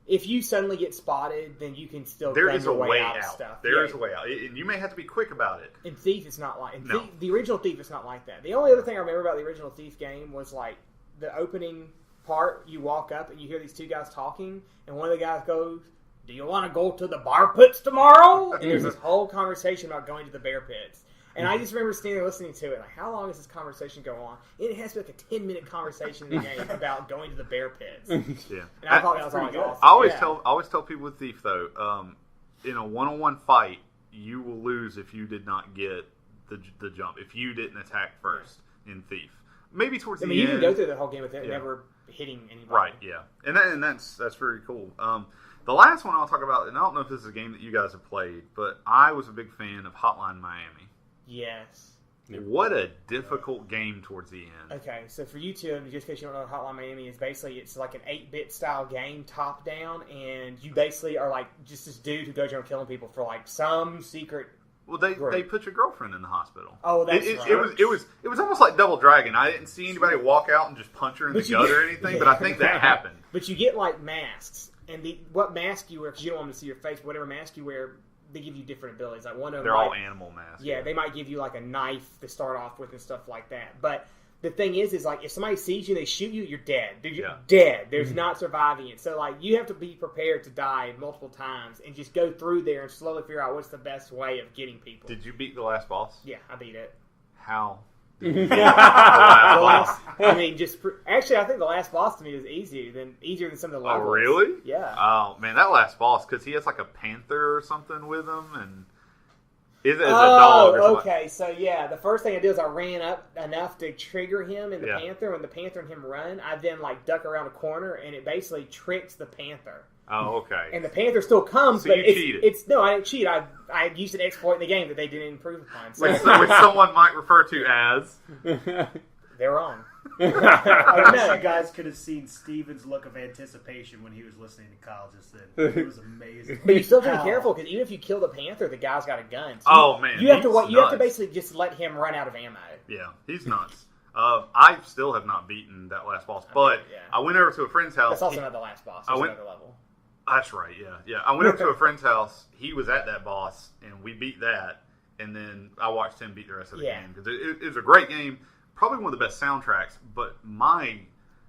if you suddenly get spotted, then you can still There gun is a your way out of out. stuff. There is a way out, and you may have to be quick about it. In Thief, it's not like No. The original Thief is not like that. The only other thing I remember about the original Thief game was like the opening part. You walk up and you hear these two guys talking, and one of the guys goes, "Do you want to go to the bar pits tomorrow?" And there's this whole conversation about going to the bear pits. And I just remember standing there listening to it, like, how long does this conversation go on? It has to be like a 10-minute conversation in the game about going to the bear pits. Yeah, And I thought that was always awesome. I always tell people with Thief though, in a one-on-one fight, you will lose if you did not get the jump. If you didn't attack first in Thief, maybe towards the end. You can go through the whole game without never hitting anybody. Right? Yeah, and that's very cool. The last one I'll talk about, and I don't know if this is a game that you guys have played, but I was a big fan of Hotline Miami. Yes. What a difficult game towards the end. Okay, so for you two, just in case you don't know what Hotline Miami is, basically it's like an 8-bit style game, top down, and you basically are like just this dude who goes around killing people for like some secret. Well, they put your girlfriend in the hospital. Oh, that's right. It was almost like Double Dragon. I didn't see anybody walk out and just punch her in the gut or anything, but I think that happened. But you get like masks, and what mask you wear, because you don't want them to see your face, whatever mask you wear, they give you different abilities. Like one of them, they're all animal masks. Yeah, they might give you like a knife to start off with and stuff like that. But the thing is like if somebody sees you and they shoot you, you're dead. Dude, you're dead. There's not surviving it. So like you have to be prepared to die multiple times and just go through there and slowly figure out what's the best way of getting people. Did you beat the last boss? Yeah, I beat it. How? I mean, actually, I think the last boss to me was easier than some of the levels. Oh, really? Yeah. Oh man, that last boss, because he has like a panther or something with him, and is a dog. Or okay. So yeah, the first thing I did is I ran up enough to trigger him and the panther. When the panther and him run, I then like duck around a corner, and it basically tricks the panther. Oh, okay. And the panther still comes, so but you cheated. No, I didn't cheat. I used an exploit in the game that they didn't improve upon. So. Which someone might refer to as. They're wrong. I wish you guys could have seen Steven's look of anticipation when he was listening to Kyle just then. It was amazing. But you still have to be careful because even if you kill the panther, the guy's got a gun. So you have to You have to basically just let him run out of ammo. Yeah, he's nuts. I still have not beaten that last boss, but I went over to a friend's house. That's also not the last boss. That's another level. That's right. Yeah. I went over to a friend's house. He was at that boss, and we beat that. And then I watched him beat the rest of the game because it was a great game. Probably one of the best soundtracks, but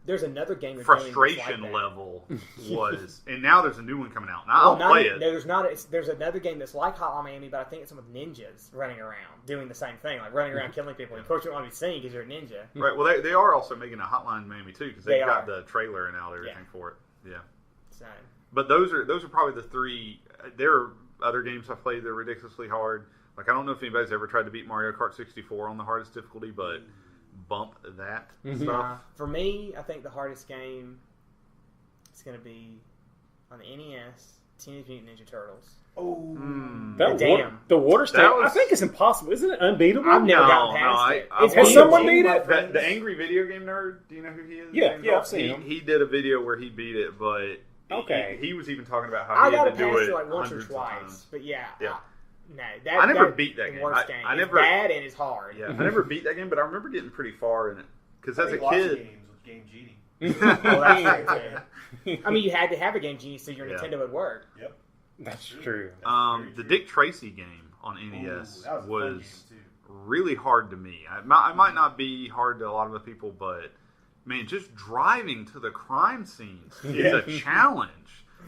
there's another game frustration like level was, and now there's a new one coming out. Now I'll play it. There's not. There's another game that's like Hotline Miami, but I think it's with ninjas running around doing the same thing, like running around killing people. And of course, you don't want to be seen because you're a ninja. Right. Well, they are also making a Hotline Miami too because they've got the trailer and out everything for it. Yeah. So. But those are probably the three. There are other games I've played that are ridiculously hard. Like I don't know if anybody's ever tried to beat Mario Kart 64 on the hardest difficulty, but bump that stuff. For me, I think the hardest game is going to be on the NES, Teenage Mutant Ninja Turtles. Oh, the water stage. I think it's impossible. Isn't it unbeatable? I've never gotten past it. Has someone beat it? The Angry Video Game Nerd. Do you know who he is? Yeah, I've seen him. He did a video where he beat it, but he was even talking about how I he got had to do it like once or twice. But yeah. I never beat that game. Worst game. It's bad and it's hard. Yeah, I never beat that game, but I remember getting pretty far in it because as a lots kid, of games with Game Genie. Well, that's true. I mean, you had to have a Game Genie so your Nintendo would work. Yep, that's true. The Dick Tracy game on NES was really hard to me. I might not be hard to a lot of other people, but man, just driving to the crime scene is a challenge.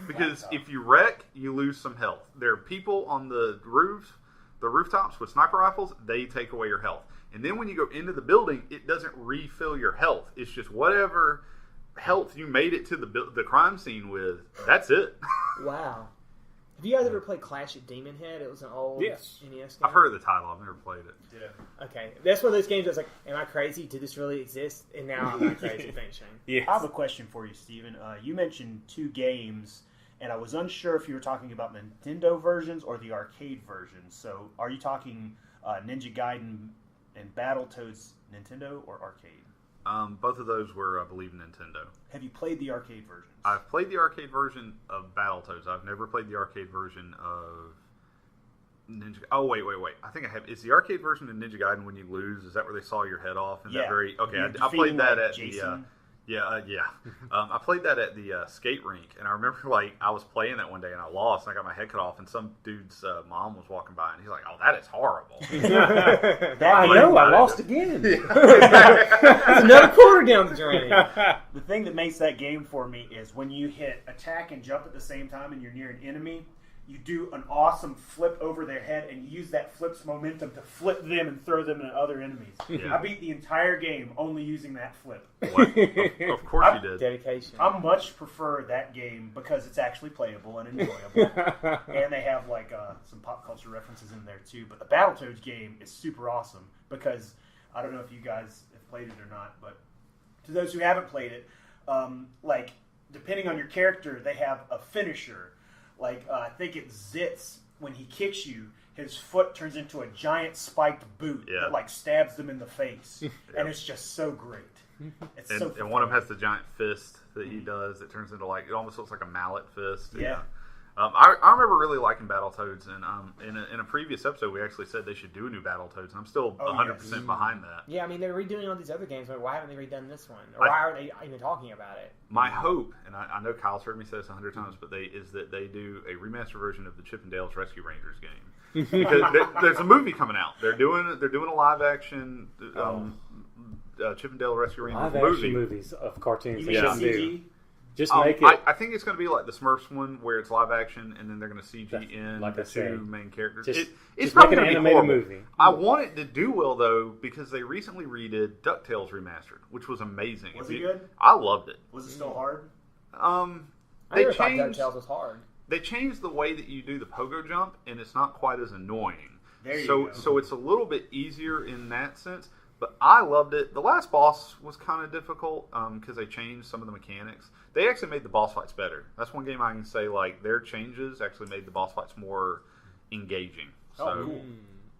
Because if you wreck, you lose some health. There are people on the rooftops with sniper rifles. They take away your health. And then when you go into the building, it doesn't refill your health. It's just whatever health you made it to the crime scene with. That's it. Wow. Have you guys ever played Clash at Demon Head? It was an old NES game. I've heard of the title. I've never played it. Yeah. Okay. That's one of those games that's like, am I crazy? Did this really exist? And now I'm not crazy. Thanks, Shane. Yes. I have a question for you, Steven. You mentioned two games, and I was unsure if you were talking about Nintendo versions or the arcade versions. So are you talking Ninja Gaiden and Battletoads Nintendo or arcade? Both of those were, I believe, Nintendo. Have you played the arcade versions? I've played the arcade version of Battletoads. I've never played the arcade version of Ninja. Oh, wait. I think I have. Is the arcade version of Ninja Gaiden when you lose? Is that where they saw your head off? Okay, I played that at Jason? Yeah. I played that at the skate rink, and I remember I was playing that one day and I lost, and I got my head cut off, and some dude's mom was walking by, and he's like, "Oh, that is horrible." I lost again. That's another quarter down the drain. The thing that makes that game for me is when you hit attack and jump at the same time and you're near an enemy, you do an awesome flip over their head and use that flip's momentum to flip them and throw them at other enemies. Yeah. I beat the entire game only using that flip. Of course you did. Dedication. I much prefer that game because it's actually playable and enjoyable. And they have some pop culture references in there too. But the Battletoads game is super awesome because I don't know if you guys have played it or not, but to those who haven't played it, depending on your character, they have a finisher. I think it's Zitz, when he kicks you, his foot turns into a giant spiked boot that stabs them in the face. And it's just so great. It's and one of them has the giant fist that he does that turns into it almost looks like a mallet fist. Yeah. I remember really liking Battletoads, and in a previous episode we actually said they should do a new Battletoads, and I'm still 100% behind that. Yeah, I mean, they're redoing all these other games, but why haven't they redone this one? Or why aren't they even talking about it? My hope, and I know Kyle's heard me say this 100 times, but is that they do a remastered version of the Chip and Dale's Rescue Rangers game. Because there's a movie coming out. They're doing a live action Chip and Dale Rescue Rangers live movie. action movies of cartoons. You They mean shouldn't CG? do. Just make it. I think it's going to be like the Smurfs one, where it's live action, and then they're going to CG in like the I said, two main characters. just It's make probably an going to be animated horrible. movie. I want it to do well though, because they recently redid DuckTales Remastered, which was amazing. Was it good? I loved it. Was it still hard? I They never thought changed. DuckTales was hard. They changed the way that you do the pogo jump, and it's not quite as annoying. There you so go. so it's a little bit easier in that sense. But I loved it. The last boss was kind of difficult because they changed some of the mechanics. They actually made the boss fights better. That's one game I can say their changes actually made the boss fights more engaging. So, cool.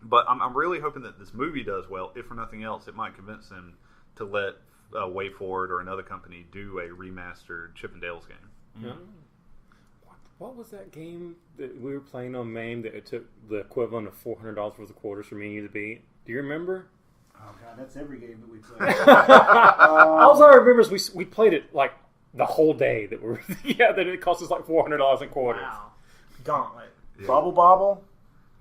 But I'm really hoping that this movie does well. If for nothing else, it might convince them to let WayForward or another company do a remastered Chip and Dale's game. Yeah. What was that game that we were playing on MAME that it took the equivalent of $400 worth of quarters for me and you to beat? Do you remember? Oh god, that's every game that we play. All I remember is we played it the whole day that that it cost us $400 in quarters. Wow. Gauntlet. Yeah. Bubble Bobble?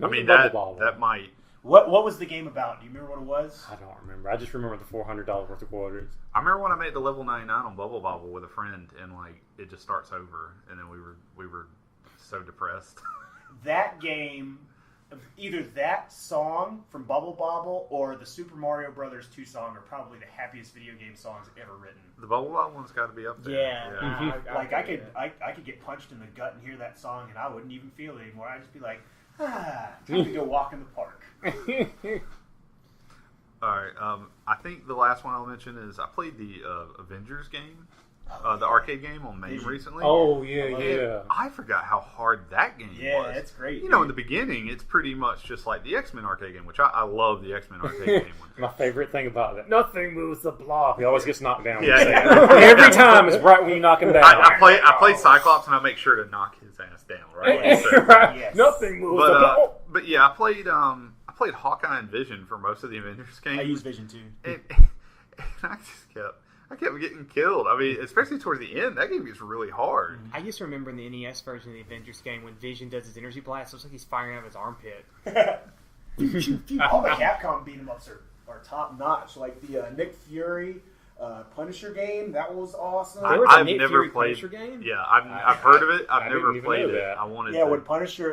I mean, Bubble that might... What was the game about? Do you remember what it was? I don't remember. I just remember the $400 worth of quarters. I remember when I made the level 99 on Bubble Bobble with a friend, and it just starts over, and then we were so depressed. That game, either that song from Bubble Bobble or the Super Mario Brothers 2 song are probably the happiest video game songs ever written. The Bubble Bobble one's got to be up there. Yeah. I could get punched in the gut and hear that song and I wouldn't even feel it anymore. I'd just be like, time to go walk in the park. All right. I think the last one I'll mention is I played the Avengers game, the arcade game on MAME recently. Oh, yeah, And yeah. I forgot how hard that game Yeah, was. it's great. You know, in the beginning, it's pretty much just like the X-Men arcade game, which I love the X-Men arcade game one. My favorite thing about that, nothing moves the blob. He always gets knocked down. Yeah, Every time it's right when you knock him down. I play Cyclops, and I make sure to knock his ass down, right? when he says that. Right. Yes. Nothing moves the blob. But yeah, I played Hawkeye and Vision for most of the Avengers games. I use Vision too. And I kept getting killed. I mean, especially towards the end, that game gets really hard. I just remember in the NES version of the Avengers game when Vision does his energy blast, it looks like he's firing out of his armpit. All the Capcom beat 'em ups are top notch. Like the Nick Fury Punisher game, that was awesome. There was a I've Nick never Fury played. Punisher game? Yeah, I've heard of it. I I've didn't never even played know it. that. I wanted Yeah, to.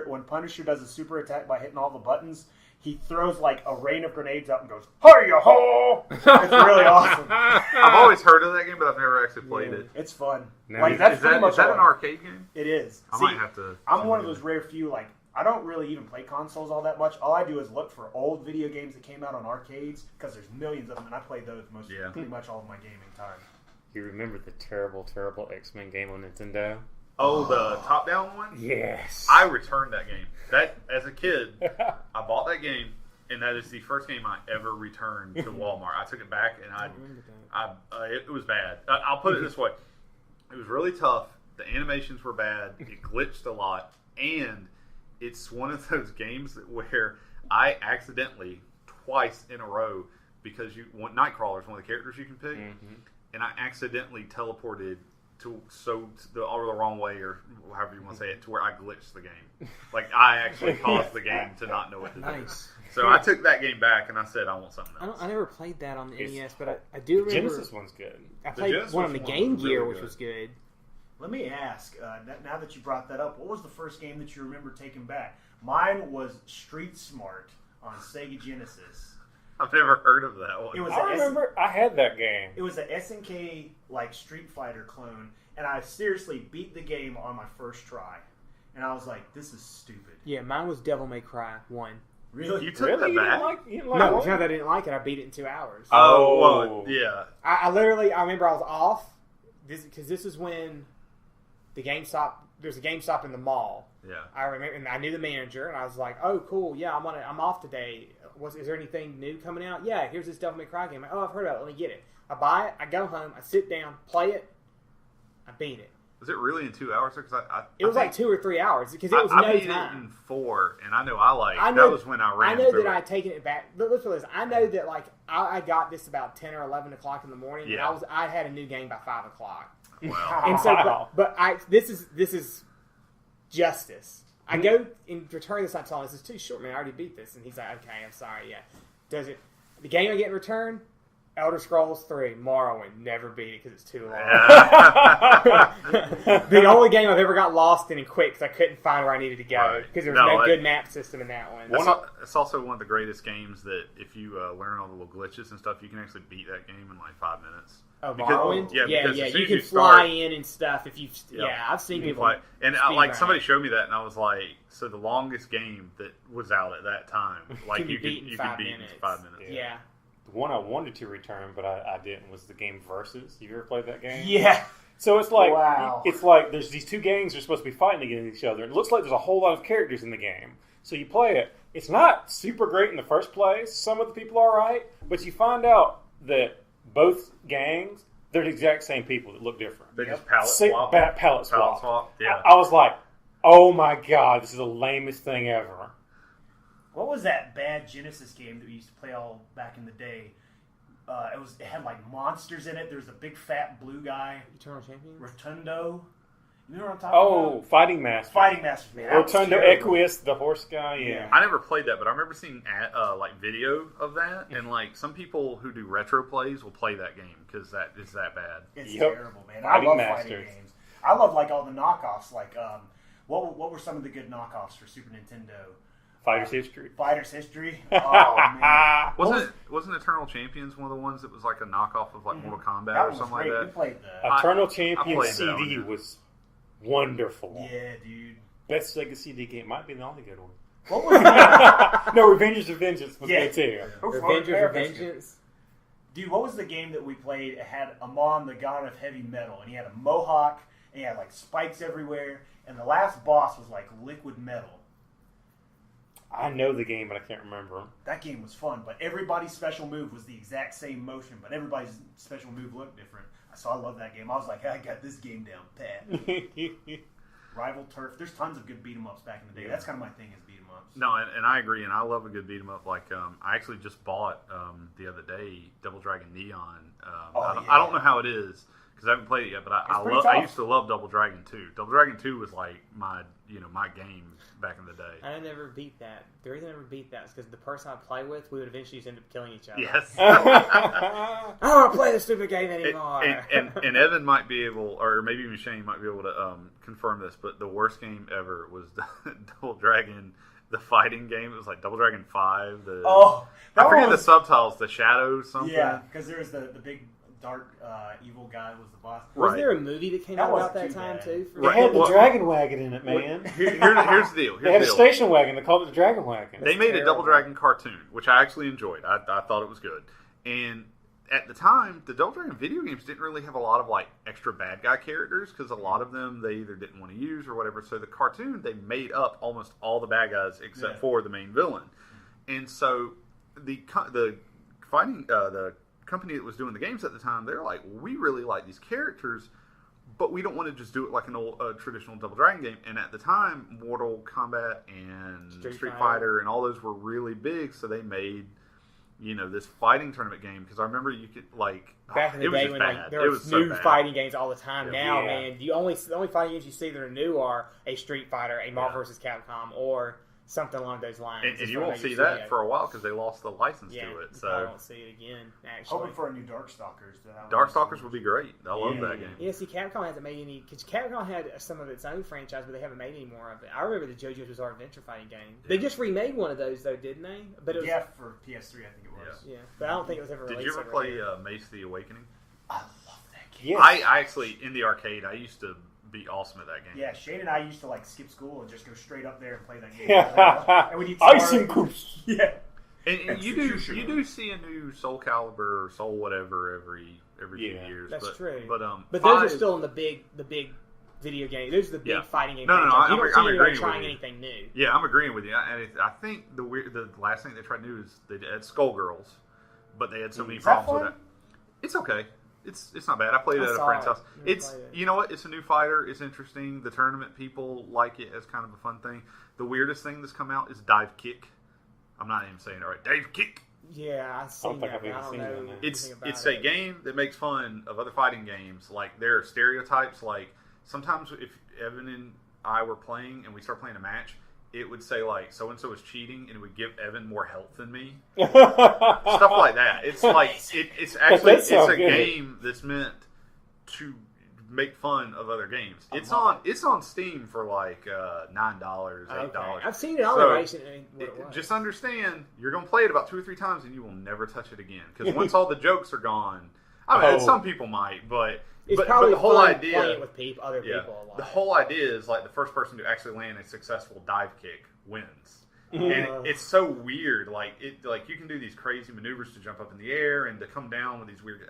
when Punisher does a super attack by hitting all the buttons, he throws like a rain of grenades up and goes, "Hiya ho!" It's really awesome. I've always heard of that game, but I've never actually played it. It's fun. Now, Like is that's Is pretty that, much is that all an arcade game? It is. I See, might have to. I'm one of those rare few, like, I don't really even play consoles all that much. All I do is look for old video games that came out on arcades, because there's millions of them, and I play those pretty much all of my gaming time. You remember the terrible, terrible X-Men game on Nintendo? Oh, the top-down one? Yes. I returned that game. That as a kid, I bought that game, and that is the first game I ever returned to Walmart. I took it back, and it was bad. I'll put it this way: it was really tough. The animations were bad. It glitched a lot, and it's one of those games where I accidentally twice in a row, because Nightcrawler is one of the characters you can pick. Mm-hmm. and I accidentally teleported to the wrong way, or however you want to say it, to where I glitched the game. Like, I actually caused the game to not know what to do. So I took that game back and I said I want something else. I never played that on the NES, but I do remember. Genesis one's good. I played one on the Game Gear, which was good. Let me ask, now that you brought that up, what was the first game that you remember taking back? Mine was Street Smart on Sega Genesis. I've never heard of that one. I remember I had that game. It was a SNK like Street Fighter clone, and I seriously beat the game on my first try. And I was like, "This is stupid." Yeah, mine was Devil May Cry 1. Really? You took that back? You didn't No, like it's not that I didn't like it. I beat it in 2 hours. Oh, well, yeah. I remember I was off because this is when the GameStop. There's a GameStop in the mall. Yeah. I remember, and I knew the manager, and I was like, "Oh, cool, yeah, I'm off today. Is there anything new coming out? Yeah, here's this Devil May Cry game. Oh, I've heard about it. Let me get it. I buy it. I go home. I sit down, play it. I beat it. Was it really in 2 hours? Because it was like 2 or 3 hours because it was I no beat time. it in 4, and I know that was when I ran. I know through that it. I'd taken it back. But let's put this. I know that like I got this about 10 or 11 o'clock in the morning. Yeah. And I had a new game by 5 o'clock. Wow. And so, but this is justice. I go and return this. I tell him this is too short, man. I already beat this, and he's like, "Okay, I'm sorry." Yeah, does it? The game I get in return, Elder Scrolls 3, Morrowind. Never beat it because it's too long. The only game I've ever got lost in quit because I couldn't find where I needed to go because there was no good map system in that one. It's also one of the greatest games that if you learn all the little glitches and stuff, you can actually beat that game in like 5 minutes. Oh, Morrowind? Yeah. You can fly in and stuff if you. Yep. Yeah, I've seen people. Fly. And somebody showed me that, and I was like, so the longest game that was out at that time, like you could beat in 5 minutes. Yeah. The one I wanted to return, but I didn't, was the game Versus. You ever played that game? Yeah. So it's like wow. It's like there's these two gangs that are supposed to be fighting against each other. It looks like there's a whole lot of characters in the game. So you play it. It's not super great in the first place. Some of the people are alright, but you find out that both gangs, they're the exact same people that look different. They just palette swap. Palette swap. Yeah. I was like, oh my god, this is the lamest thing ever. What was that bad Genesis game that we used to play all back in the day? It had like monsters in it. There was a big fat blue guy. Eternal Champions? Rotundo. You know what I'm talking about? Oh, Fighting Master. Fighting Master, man. Rotundo Equus, the horse guy, yeah. I never played that, but I remember seeing like video of that, and like some people who do retro plays will play that game because that is that bad. It's Yep. terrible, man. Fighting I love Masters. fighting games. I love like all the knockoffs. Like, what were some of the good knockoffs for Super Nintendo? Fighter's History. Fighter's History. Oh man, Wasn't Eternal Champions one of the ones that was like a knockoff of like Mortal Kombat that or one something was like great. that? We played the. Eternal I Champions played that CD one. was wonderful. Yeah, dude. Best Sega CD game. Might be the only good one. What was that? No, Revengers of Vengeance was Yeah. good too. Revengers of Vengeance? Dude, what was the game that we played? It had Amon, the god of heavy metal, and he had a mohawk, and he had like spikes everywhere, and the last boss was like liquid metal. I know the game, but I can't remember. That game was fun, but everybody's special move was the exact same motion, but everybody's special move looked different. So I love that game. I was like, I got this game down pat. Rival Turf. There's tons of good beat 'em ups back in the day. That's kind of my thing is beat 'em ups. No, and I agree, and I love a good beat 'em up. Like I actually just bought the other day Double Dragon Neon. I don't know how it is because I haven't played it yet, but I used to love Double Dragon 2. Double Dragon 2 was like my game back in the day. I never beat that. The reason I never beat that is because the person I play with, we would eventually just end up killing each other. Yes. I don't want to play this stupid game anymore. And Evan might be able, or maybe even Shane might be able to confirm this, but the worst game ever was Double Dragon, the fighting game. It was like Double Dragon 5. I forget the subtitles, the Shadow something. Yeah, because there was the big dark evil guy was the boss. Was there a movie that came out about that time too? They had the Dragon Wagon in it, man. Here's the deal. They had a station wagon. They called it the Dragon Wagon. They made a Double Dragon cartoon, which I actually enjoyed. I thought it was good. And at the time, the Double Dragon video games didn't really have a lot of like extra bad guy characters because a lot of them they either didn't want to use or whatever. So the cartoon, they made up almost all the bad guys except for the main villain. And so the company that was doing the games at the time, they're like, we really like these characters, but we don't want to just do it like an old traditional Double Dragon game. And at the time, Mortal Kombat and Street Fighter and all those were really big, so they made this fighting tournament game, because I remember you could back in the it was day just when bad. there It was so new bad. fighting games all the time. Yeah. Now, Yeah. man, the only fighting games you see that are new are a Street Fighter, a Marvel vs. Capcom, or something along those lines. And as you far won't as see you that for a while because they lost the license yeah, to it. you So probably won't see it again. Actually, Hoping for a new Darkstalkers. Darkstalkers would be great. I love Yeah. that game. yeah. See, Capcom hasn't made any because Capcom had some of its own franchise, but they haven't made any more of it. I remember the JoJo's Bizarre Adventure fighting game. They just remade one of those though, didn't they? But it was, for PS3, I think it was. yeah. But I don't think it was ever Did released. you ever over play here. Mace the Awakening? I love that game. Yes. I actually, in the arcade, I used to be awesome at that game. Yeah, Shane and I used to skip school and just go straight up there and play that game. Yeah. And we need Ice and Goose. Yeah. And you do see a new Soul Calibur or Soul whatever every few Yeah. years. That's but, true. But But five- those are still in the big video game. Those are the big Yeah. fighting game. No, franchises. You I'm don't see agreeing anybody with trying you. anything new. Yeah, I'm agreeing with you. And I think the last thing they tried to do is they had Skullgirls, but they had so many Is that problems with fun? that. It's okay. It's not bad. I played it I at a saw friend's it. house. I It's played it. you know what? It's a new fighter. It's interesting. The tournament people like it as kind of a fun thing. The weirdest thing that's come out is Dive Kick. I'm not even saying it right. Dive Kick. Yeah, I've seen think that. I've But even I don't seen know it on there. anything about It's it. a game that makes fun of other fighting games. Like there are stereotypes. Like sometimes if Evan and I were playing and we start playing a match, it would say like so and so is cheating, and it would give Evan more health than me. Stuff like that. It's like it's actually That sounds a good. game that's meant to make fun of other games. It's love on Steam for like $9, $8. Okay. I've seen it on So, the race. And what it was. Just understand, you're going to play it about 2 or 3 times, and you will never touch it again. Because once all the jokes are gone, I mean, Oh. some people might, but It's probably the whole fun idea, playing with other yeah, people a lot. the whole idea is like the first person to actually land a successful dive kick wins. And it's so weird. Like you can do these crazy maneuvers to jump up in the air and to come down with these weird.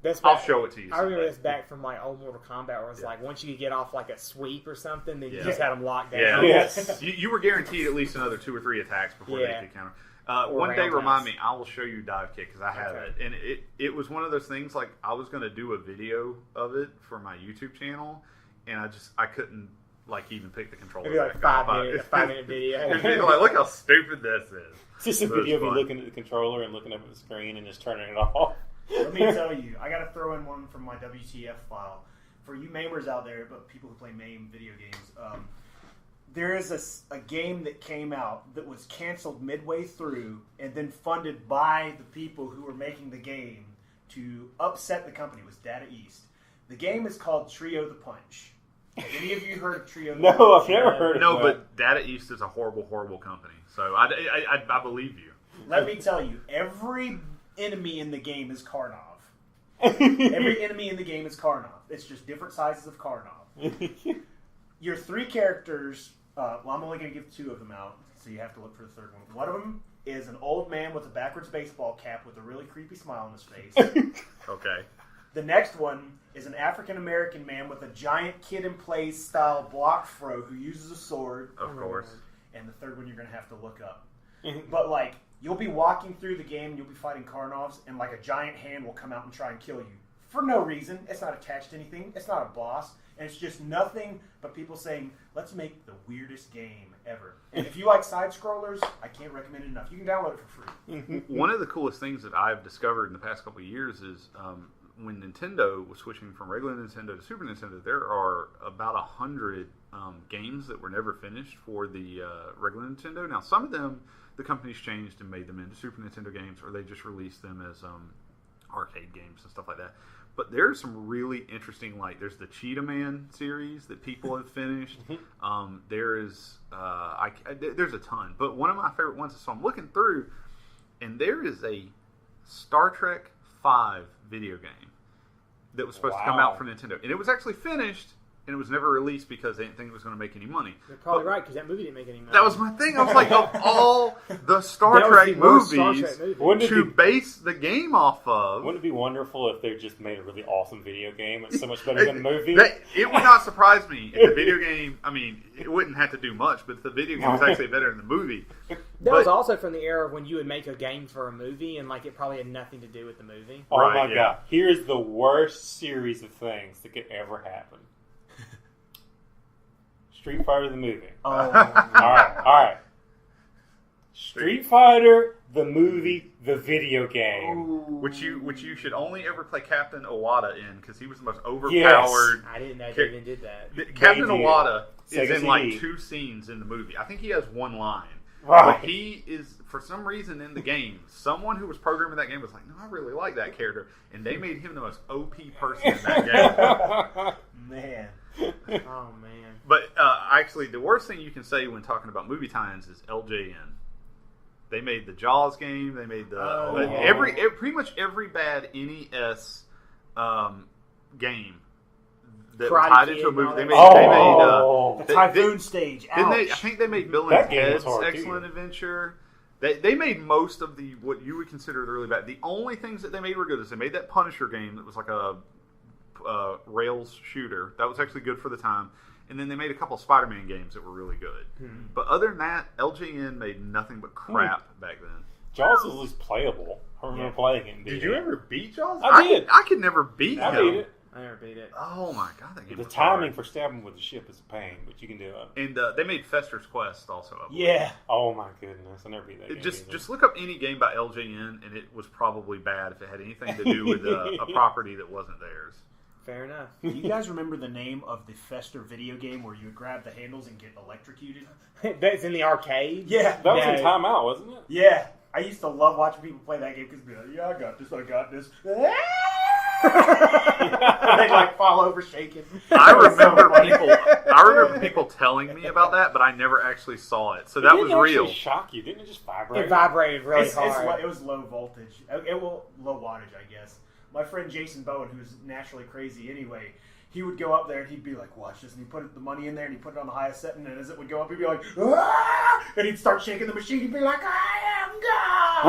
That's I'll back- show it to you. I remember someday. this back from like old Mortal Kombat, where it's Yeah. like once you could get off like a sweep or something, then you Yeah. just had them locked down. Yeah. Yes. You were guaranteed at least another 2 or 3 attacks before Yeah. they could counter. Or One day, roundhouse. remind me. I will show you dive kick because I have Okay. it, and it was one of those things. Like I was going to do a video of it for my YouTube channel, and I couldn't even pick the controller. Maybe like back up. 5 minute video. It'd be like, look how stupid this is. It's just a But it's video of you fun. looking at the controller and looking up at the screen and just turning it off. Let me tell you, I got to throw in one from my WTF file. For you Mamers out there, but people who play MAME video games, there is a game that came out that was canceled midway through and then funded by the people who were making the game to upset the company. It was Data East. The game is called Trio the Punch. Have any of you heard of Trio the Punch? No, I've never heard of No, that. but Data East is a horrible, horrible company. So I believe you. Let me tell you, every enemy in the game is Karnov. Every enemy in the game is Karnov. It's just different sizes of Karnov. Your 3 characters, well, I'm only going to give 2 of them out, so you have to look for the third one. One of them is an old man with a backwards baseball cap with a really creepy smile on his face. Okay. The next one is an African-American man with a giant kid-in-play style block throw who uses a sword. Of course. And the third one you're going to have to look up. But, you'll be walking through the game, and you'll be fighting Karnovs, and, a giant hand will come out and try and kill you. For no reason. It's not attached to anything. It's not a boss. And it's just nothing but people saying, let's make the weirdest game ever. And if you like side-scrollers, I can't recommend it enough. You can download it for free. One of the coolest things that I've discovered in the past couple of years is when Nintendo was switching from regular Nintendo to Super Nintendo, there are about 100 games that were never finished for the regular Nintendo. Now, some of them, the companies changed and made them into Super Nintendo games, or they just released them as arcade games and stuff like that. But there's some really interesting, there's the Cheetah Man series that people have finished. There is, there's a ton. But one of my favorite ones is, so I'm looking through, and there is a Star Trek V video game that was supposed to come Wow. out for Nintendo. And it was actually finished, and it was never released because they didn't think it was going to make any money. You're probably But right, because that movie didn't make any money. That was my thing. I was like, of all the Star That was Trek the worst movies Star Trek movie. Wouldn't it to be- base the game off of, Wouldn't it be wonderful if they just made a really awesome video game? It's so much better than the movie. It would not surprise me if the video game, it wouldn't have to do much, but if the video game was actually better than the movie. That was But- also from the era when you would make a game for a movie, and it probably had nothing to do with the movie. Oh Right, my yeah. god. Here's the worst series of things that could ever happen. Street Fighter the movie. Oh, Alright. Street Fighter the movie, the video game. Which you should only ever play Captain Owada in, because he was the most overpowered. I didn't know they even did that. Captain Owada is Sega in like CD. 2 scenes in the movie. I think he has one line. Right. But he is, for some reason in the game, someone who was programming that game was like, no, I really like that character. And they made him the most OP person in that game. Man. Oh man. But actually, the worst thing you can say when talking about movie tie-ins is LJN. They made the Jaws game. They made the pretty much every bad NES game that Karate tied Kid into a movie. and They all made The Typhoon stage. Didn't Ouch. they? I think they made Bill That and game was Ted's hard, too. Excellent Adventure. They made most of the what you would consider the really bad. The only things that they made were good is they made that Punisher game that was like a rails shooter. That was actually good for the time. And then they made a couple Spider-Man games that were really good. But other than that, LJN made nothing but crap back then. Jaws was at least playable. I remember playing it. and Did beating you it. ever beat Jaws? I did. I could never beat I him. beat it. I never beat it. Oh my god, that game The was timing hard. for stabbing with the ship is a pain, but you can do it. And they made Fester's Quest also. I believe. Yeah. Oh my goodness, I never beat that game. Just either. look up any game by LJN, and it was probably bad if it had anything to do with a property that wasn't theirs. Fair enough. Do you guys remember the name of the Fester video game where you would grab the handles and get electrocuted? That's in the arcade. Yeah. that was No. in Time Out, wasn't it? Yeah. I used to love watching people play that game because be like, yeah, I got this. And they'd like fall over shaking. I remember people telling me about that, but I never actually saw it. So that was Didn't it real. actually shock you? Didn't it just vibrate? It vibrated really hard. It was low voltage. Low wattage, I guess. My friend Jason Bowen, who's naturally crazy anyway, he would go up there and he'd be like, watch this. And he'd put the money in there and he'd put it on the highest setting. And as it would go up, he'd be like, ah! And he'd start shaking the machine. He'd be like, I am God.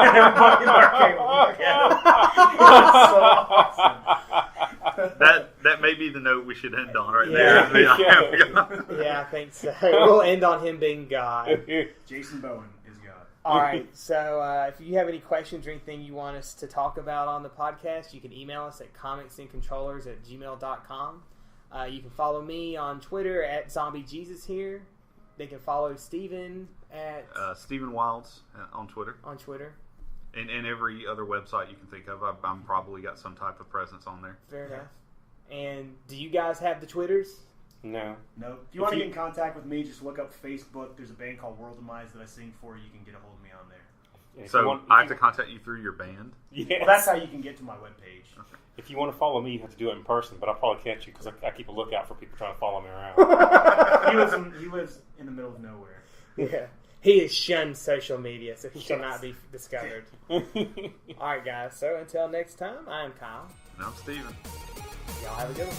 And everybody in the arcade would look at him. It was so awesome. That may be the note we should end on right Yeah. there. Yeah, I think so. We'll end on him being God. Jason Bowen is God. All right. So if you have any questions or anything you want us to talk about on the podcast, you can email us at comicsandcontrollers@gmail.com. You can follow me on Twitter at ZombieJesus here. They can follow Steven at Stephen Wilds on Twitter. on Twitter. And every other website you can think of. I'm probably got some type of presence on there. Fair enough. And do you guys have the Twitters? No. No. If you want to get in contact with me, just look up Facebook. There's a band called World Demise that I sing for. You can get a hold of me on there. If So you want- I have to contact you through your band? Yes. Well, that's how you can get to my webpage. If you want to follow me, you have to do it in person, but I'll probably catch you because I keep a lookout for people trying to follow me around. He lives in the middle of nowhere. Yeah. He has shunned social media, so he shall not be discovered. All right, guys. So until next time, I am Kyle. And I'm Steven. Y'all have a good one.